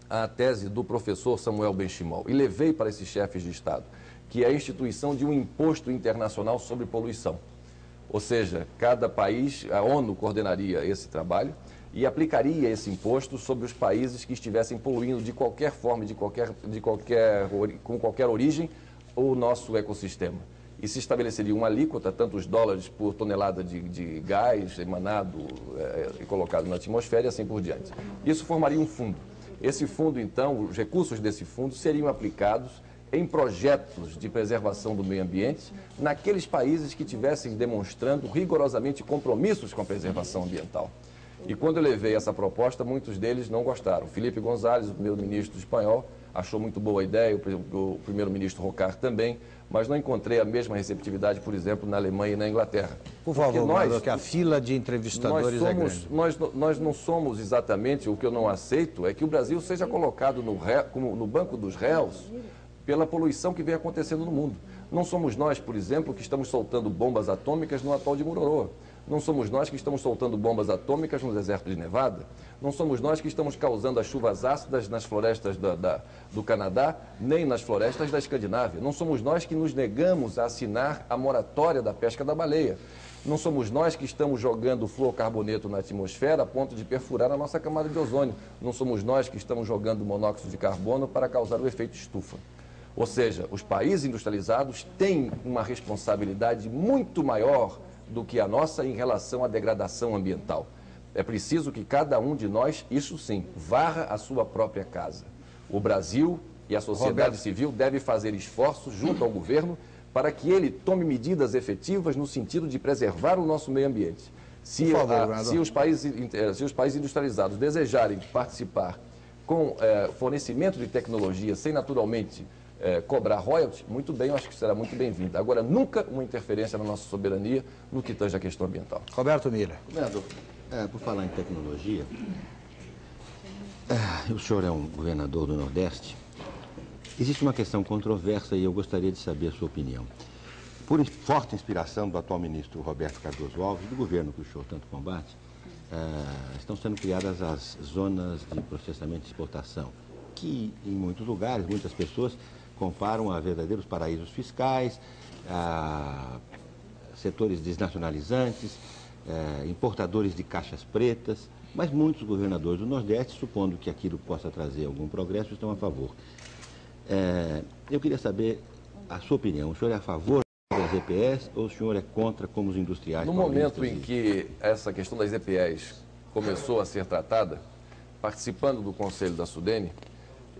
a tese do professor Samuel Benchimol e levei para esses chefes de Estado, que é a instituição de um imposto internacional sobre poluição. Ou seja, cada país, a ONU coordenaria esse trabalho e aplicaria esse imposto sobre os países que estivessem poluindo de qualquer forma, com qualquer origem, o nosso ecossistema. E se estabeleceria uma alíquota, tantos dólares por tonelada de gás emanado e colocado na atmosfera e assim por diante. Isso formaria um fundo. Esse fundo, então, os recursos desse fundo seriam aplicados em projetos de preservação do meio ambiente naqueles países que estivessem demonstrando rigorosamente compromissos com a preservação ambiental. E quando eu levei essa proposta, muitos deles não gostaram. Felipe González, o primeiro ministro espanhol, achou muito boa a ideia, o primeiro-ministro Rocard também, mas não encontrei a mesma receptividade, por exemplo, na Alemanha e na Inglaterra. Por favor, que a fila de entrevistadores é grande. Nós não somos exatamente, o que eu não aceito é que o Brasil seja colocado no banco dos réus pela poluição que vem acontecendo no mundo. Não somos nós, por exemplo, que estamos soltando bombas atômicas no atol de Mururoa. Não somos nós que estamos soltando bombas atômicas no deserto de Nevada. Não somos nós que estamos causando as chuvas ácidas nas florestas do Canadá, nem nas florestas da Escandinávia. Não somos nós que nos negamos a assinar a moratória da pesca da baleia. Não somos nós que estamos jogando fluorcarboneto na atmosfera a ponto de perfurar a nossa camada de ozônio. Não somos nós que estamos jogando monóxido de carbono para causar o efeito estufa. Ou seja, os países industrializados têm uma responsabilidade muito maior do que a nossa em relação à degradação ambiental. É preciso que cada um de nós, isso sim, varra a sua própria casa. O Brasil e a sociedade civil devem fazer esforços junto ao governo para que ele tome medidas efetivas no sentido de preservar o nosso meio ambiente. Se os países industrializados desejarem participar com fornecimento de tecnologia sem naturalmente cobrar royalties, muito bem, eu acho que será muito bem-vinda. Agora, nunca uma interferência na nossa soberania no que tange a questão ambiental. Roberto Miller. Governador, por falar em tecnologia, o senhor é um governador do Nordeste. Existe uma questão controversa e eu gostaria de saber a sua opinião. Por forte inspiração do atual ministro Roberto Cardoso Alves, do governo que o senhor tanto combate, estão sendo criadas as zonas de processamento e exportação, que em muitos lugares, muitas pessoas comparam a verdadeiros paraísos fiscais, a setores desnacionalizantes, importadores de caixas pretas, mas muitos governadores do Nordeste, supondo que aquilo possa trazer algum progresso, estão a favor. Eu queria saber a sua opinião. O senhor é a favor das EPS ou o senhor é contra como os industriais? No momento em que essa questão das EPS começou a ser tratada, participando do Conselho da Sudene,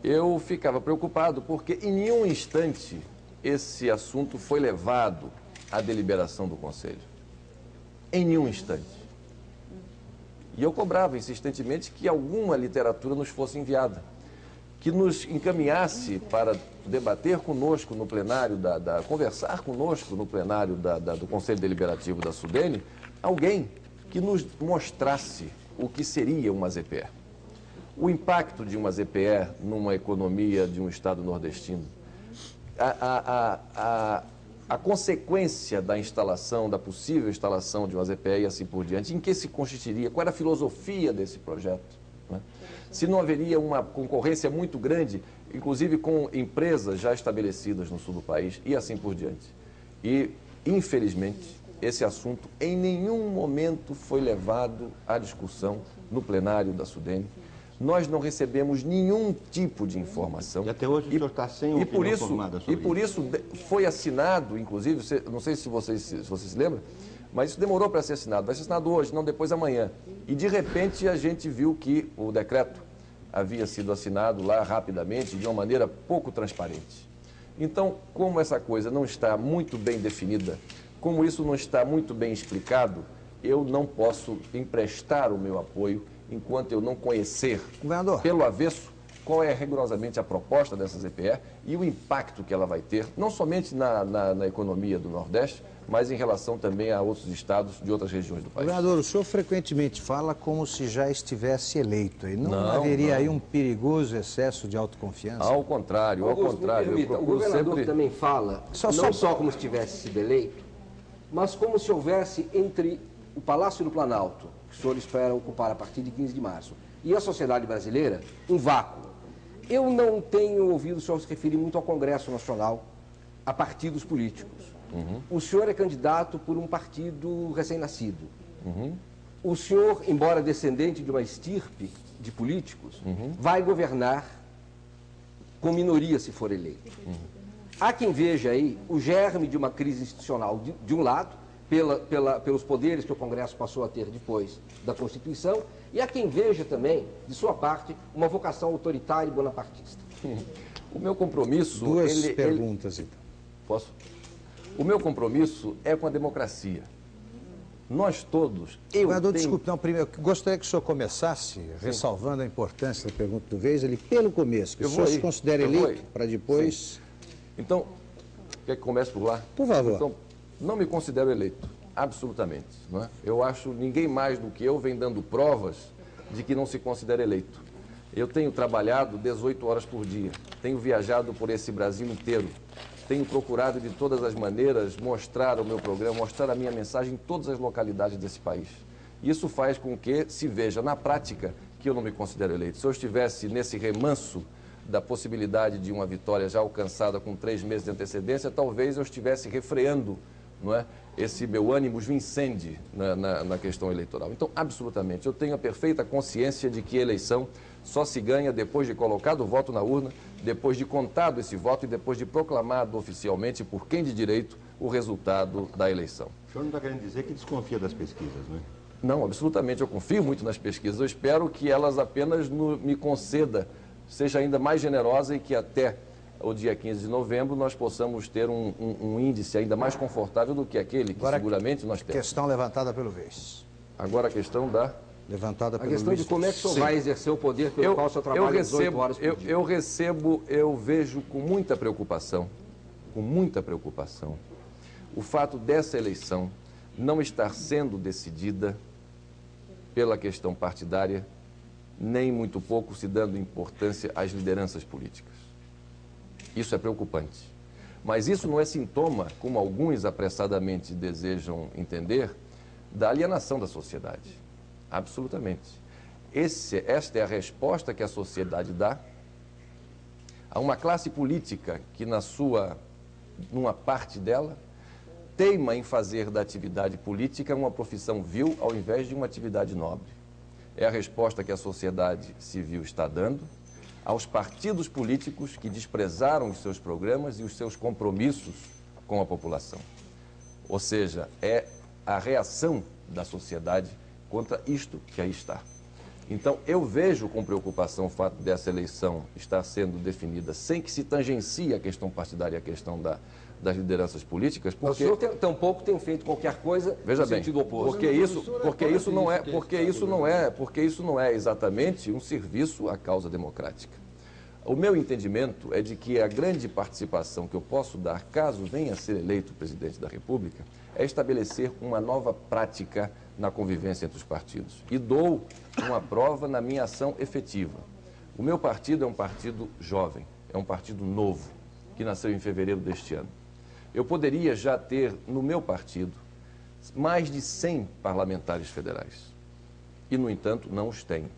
eu ficava preocupado porque em nenhum instante esse assunto foi levado à deliberação do Conselho. Em nenhum instante. E eu cobrava insistentemente que alguma literatura nos fosse enviada, que nos encaminhasse para debater conosco no plenário, conversar conosco no plenário do Conselho Deliberativo da Sudene, alguém que nos mostrasse o que seria uma ZPE. O impacto de uma ZPE numa economia de um estado nordestino, a consequência da instalação, da possível instalação de uma ZPE e assim por diante, em que se consistiria, qual era a filosofia desse projeto, né? Se não haveria uma concorrência muito grande, inclusive com empresas já estabelecidas no sul do país e assim por diante. E, infelizmente, esse assunto em nenhum momento foi levado à discussão no plenário da Sudene. Nós não recebemos nenhum tipo de informação. E até hoje o senhor está sem opinião formada sobre isso. E por isso foi assinado, inclusive, não sei se vocês se lembram, mas isso demorou para ser assinado. Vai ser assinado hoje, não depois amanhã. E de repente a gente viu que o decreto havia sido assinado lá rapidamente, de uma maneira pouco transparente. Então, como essa coisa não está muito bem definida, como isso não está muito bem explicado, eu não posso emprestar o meu apoio enquanto eu não conhecer pelo avesso qual é rigorosamente a proposta dessa ZPE e o impacto que ela vai ter, não somente na economia do Nordeste, mas em relação também a outros estados de outras regiões do país. Governador, o senhor frequentemente fala como se já estivesse eleito. E não haveria aí um perigoso excesso de autoconfiança? Ao contrário, ao contrário. O governador também fala, não só como se tivesse sido eleito, mas como se houvesse entre o Palácio do Planalto, que o senhor espera ocupar a partir de 15 de março, e a sociedade brasileira, um vácuo. Eu não tenho ouvido o senhor se referir muito ao Congresso Nacional, a partidos políticos. O senhor é candidato por um partido recém-nascido. O senhor, embora descendente de uma estirpe de políticos, vai governar com minoria se for eleito. Há quem veja aí o germe de uma crise institucional de um lado, pelos poderes que o Congresso passou a ter depois da Constituição, e há quem veja também, de sua parte, uma vocação autoritária e bonapartista. O meu compromisso... Duas perguntas, então. Posso? O meu compromisso é com a democracia. Nós todos... Governador, desculpe, não, primeiro, eu gostaria que o senhor começasse ressalvando a importância da pergunta do Vez, ele pelo começo, que o senhor se considera eleito, para depois... Sim. Então, quer que comece por lá? Por favor. Então, não me considero eleito, absolutamente. Não é? Eu acho ninguém mais do que eu vem dando provas de que não se considera eleito. Eu tenho trabalhado 18 horas por dia, tenho viajado por esse Brasil inteiro, tenho procurado de todas as maneiras mostrar o meu programa, mostrar a minha mensagem em todas as localidades desse país. Isso faz com que se veja na prática que eu não me considero eleito. Se eu estivesse nesse remanso da possibilidade de uma vitória já alcançada com 3 meses de antecedência, talvez eu estivesse refreando, não é, esse meu ânimo vincende na questão eleitoral. Então, absolutamente, eu tenho a perfeita consciência de que a eleição só se ganha depois de colocado o voto na urna, depois de contado esse voto e depois de proclamado oficialmente por quem de direito o resultado da eleição. O senhor não está querendo dizer que desconfia das pesquisas, não é? Não, absolutamente, eu confio muito nas pesquisas. Eu espero que elas apenas me concedam, seja ainda mais generosa e que até o dia 15 de novembro nós possamos ter um índice ainda mais confortável do que aquele que agora, seguramente nós temos. Questão levantada pelo Vez. Agora a questão da... Levantada pelo A questão de como é que o senhor vai exercer o poder pelo qual o senhor trabalha 18 horas por dia. Eu vejo com muita preocupação, o fato dessa eleição não estar sendo decidida pela questão partidária, nem muito pouco se dando importância às lideranças políticas. Isso é preocupante. Mas isso não é sintoma, como alguns apressadamente desejam entender, da alienação da sociedade. Absolutamente. Esta é a resposta que a sociedade dá a uma classe política que, numa parte dela, teima em fazer da atividade política uma profissão vil ao invés de uma atividade nobre. É a resposta que a sociedade civil está dando aos partidos políticos que desprezaram os seus programas e os seus compromissos com a população. Ou seja, é a reação da sociedade contra isto que aí está. Então, eu vejo com preocupação o fato dessa eleição estar sendo definida sem que se tangencie a questão partidária e a questão das lideranças políticas, porque... O senhor tampouco tem feito qualquer coisa no sentido oposto. Porque isso não é exatamente um serviço à causa democrática. O meu entendimento é de que a grande participação que eu posso dar, caso venha a ser eleito presidente da República, é estabelecer uma nova prática na convivência entre os partidos. E dou uma prova na minha ação efetiva. O meu partido é um partido jovem, é um partido novo, que nasceu em fevereiro deste ano. Eu poderia já ter no meu partido mais de 100 parlamentares federais. E, no entanto, não os tenho.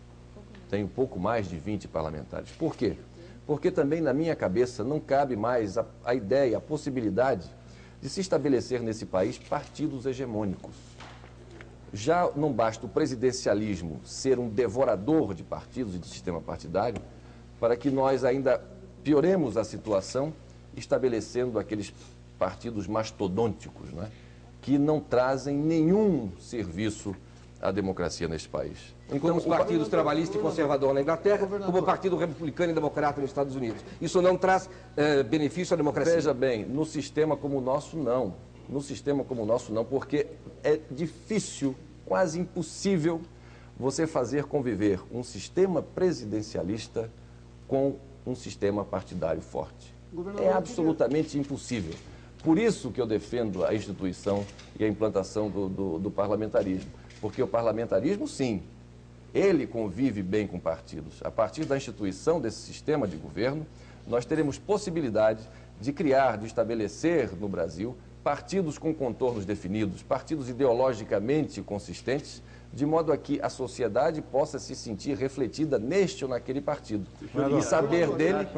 Tenho pouco mais de 20 parlamentares. Por quê? Porque também na minha cabeça não cabe mais a ideia, a possibilidade de se estabelecer nesse país partidos hegemônicos. Já não basta o presidencialismo ser um devorador de partidos e de sistema partidário, para que nós ainda pioremos a situação estabelecendo aqueles partidos mastodônticos, né, que não trazem nenhum serviço à democracia nesse país. Então, os partidos trabalhista e conservador na Inglaterra, como o Partido Republicano e Democrata nos Estados Unidos. Isso não traz benefício à democracia? Veja bem, no sistema como o nosso, não. No sistema como o nosso, não, porque é difícil, quase impossível, você fazer conviver um sistema presidencialista com um sistema partidário forte. É absolutamente impossível. Por isso que eu defendo a instituição e a implantação do parlamentarismo. Porque o parlamentarismo, sim, ele convive bem com partidos. A partir da instituição desse sistema de governo, nós teremos possibilidade de criar, de estabelecer no Brasil partidos com contornos definidos, partidos ideologicamente consistentes, de modo a que a sociedade possa se sentir refletida neste ou naquele partido. E saber dele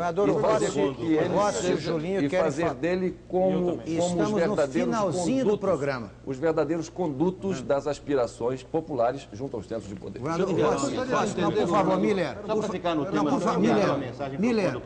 e fazer dele como os verdadeiros condutos das aspirações populares junto aos centros de poder. Por favor, Miller. Só para ficar no tema, Miller, por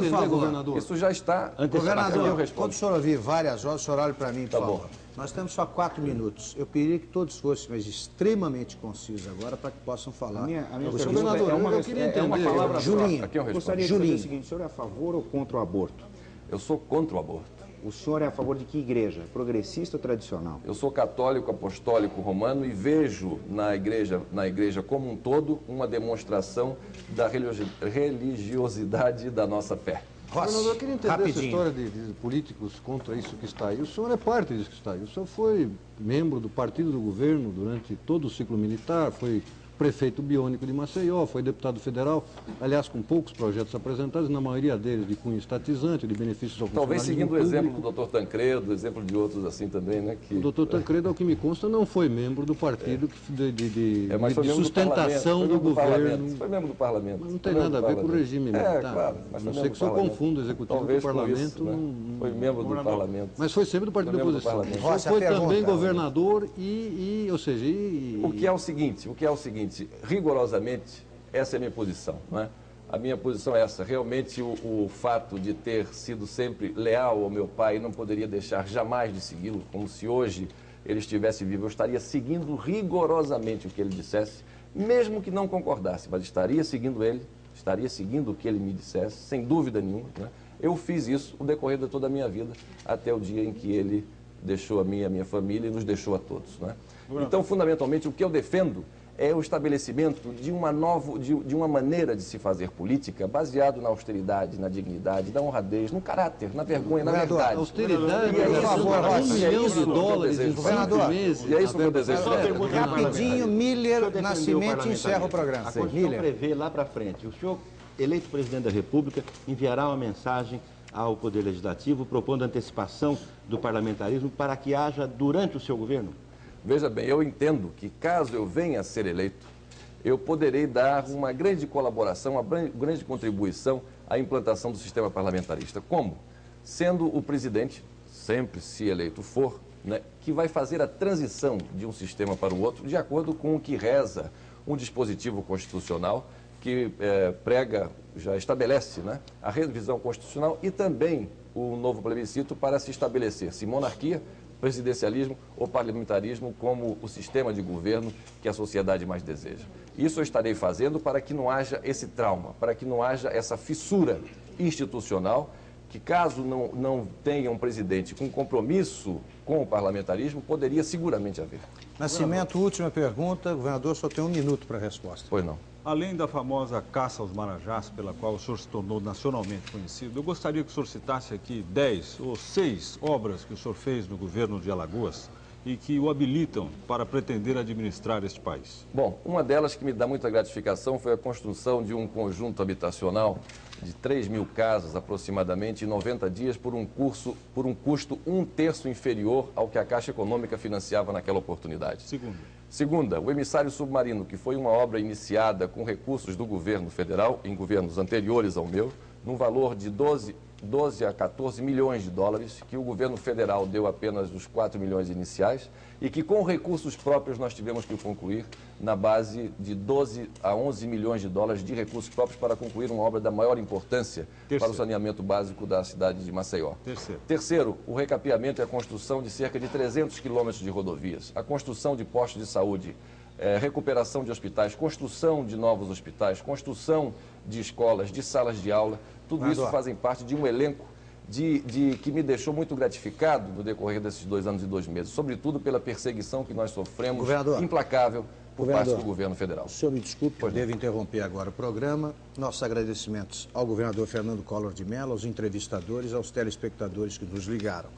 favor. Isso já está... Governador, quando o senhor ouvir várias horas, o senhor olha para mim, por favor. Nós temos só 4 minutos. Eu pediria que todos fossem mas extremamente concisos agora para que possam falar. A minha Governador, eu queria entender. uma palavra Julinho, só. Eu gostaria de saber o seguinte, o senhor é a favor ou contra o aborto? Eu sou contra o aborto. O senhor é a favor de que igreja? Progressista ou tradicional? Eu sou católico, apostólico, romano e vejo na igreja como um todo uma demonstração da religiosidade da nossa fé. Eu queria entender essa história de políticos contra isso que está aí. O senhor é parte disso que está aí. O senhor foi membro do partido do governo durante todo o ciclo militar, foi prefeito biônico de Maceió, foi deputado federal, aliás, com poucos projetos apresentados, na maioria deles de cunho estatizante, de benefícios ao Talvez seguindo público. o exemplo do Dr. Tancredo, o exemplo de outros assim também, né? Que... O Dr. Tancredo, ao que me consta, não foi membro do partido de sustentação do governo. Foi membro do parlamento. Mas não tem nada a ver com o regime militar. Claro. Mas não sei que o senhor confunda o executivo com o parlamento. Isso, né? Foi membro do parlamento. Mas foi sempre do partido da oposição. O senhor foi também governador ou seja... O que é o seguinte, rigorosamente, essa é a minha posição, não é? A minha posição é essa. Realmente, o fato de ter sido sempre leal ao meu pai, não poderia deixar jamais de segui-lo, como se hoje ele estivesse vivo. Eu estaria seguindo rigorosamente o que ele dissesse, mesmo que não concordasse, mas estaria seguindo ele, estaria seguindo o que ele me dissesse, sem dúvida nenhuma, né? Eu fiz isso o decorrer de toda a minha vida, até o dia em que ele deixou a minha família e nos deixou a todos, né? Então, fundamentalmente, o que eu defendo é o estabelecimento de uma maneira de se fazer política baseado na austeridade, na dignidade, na honradez, no caráter, na vergonha, na verdade. Austeridade, e é isso, por favor, $1 milhão em 5 meses. E é isso que eu desejo. Rapidinho, Miller Nascimento encerra o programa. A Constituição prevê lá para frente. O senhor, eleito presidente da República, enviará uma mensagem ao Poder Legislativo propondo antecipação do parlamentarismo para que haja durante o seu governo? Veja bem, eu entendo que caso eu venha a ser eleito, eu poderei dar uma grande colaboração, uma grande contribuição à implantação do sistema parlamentarista. Como? Sendo o presidente, sempre se eleito for, né, que vai fazer a transição de um sistema para o outro de acordo com o que reza um dispositivo constitucional que já estabelece, né, a revisão constitucional e também o novo plebiscito para se estabelecer se monarquia, presidencialismo ou parlamentarismo como o sistema de governo que a sociedade mais deseja. Isso eu estarei fazendo para que não haja esse trauma, para que não haja essa fissura institucional, que caso não tenha um presidente com compromisso com o parlamentarismo, poderia seguramente haver. Nascimento, última pergunta. Governador, só tem 1 minuto para a resposta. Pois não. Além da famosa caça aos marajás, pela qual o senhor se tornou nacionalmente conhecido, eu gostaria que o senhor citasse aqui 10 ou 6 obras que o senhor fez no governo de Alagoas e que o habilitam para pretender administrar este país. Bom, uma delas que me dá muita gratificação foi a construção de um conjunto habitacional de 3.000 casas, aproximadamente, em 90 dias, por um custo 1/3 inferior ao que a Caixa Econômica financiava naquela oportunidade. Segunda, o emissário submarino, que foi uma obra iniciada com recursos do governo federal, em governos anteriores ao meu, num valor de 12 a 14 milhões de dólares, que o governo federal deu apenas os 4 milhões iniciais e que com recursos próprios nós tivemos que concluir na base de 12 a 11 milhões de dólares de recursos próprios para concluir uma obra da maior importância para o saneamento básico da cidade de Maceió. Terceiro, o recapeamento e a construção de cerca de 300 quilômetros de rodovias, a construção de postos de saúde, recuperação de hospitais, construção de novos hospitais, construção de escolas, de salas de aula. Tudo isso fazem parte de um elenco que me deixou muito gratificado no decorrer desses 2 anos e 2 meses, sobretudo pela perseguição que nós sofremos, implacável, por parte do governo federal. O senhor me desculpe, eu devo interromper agora o programa. Nossos agradecimentos ao governador Fernando Collor de Mello, aos entrevistadores, aos telespectadores que nos ligaram.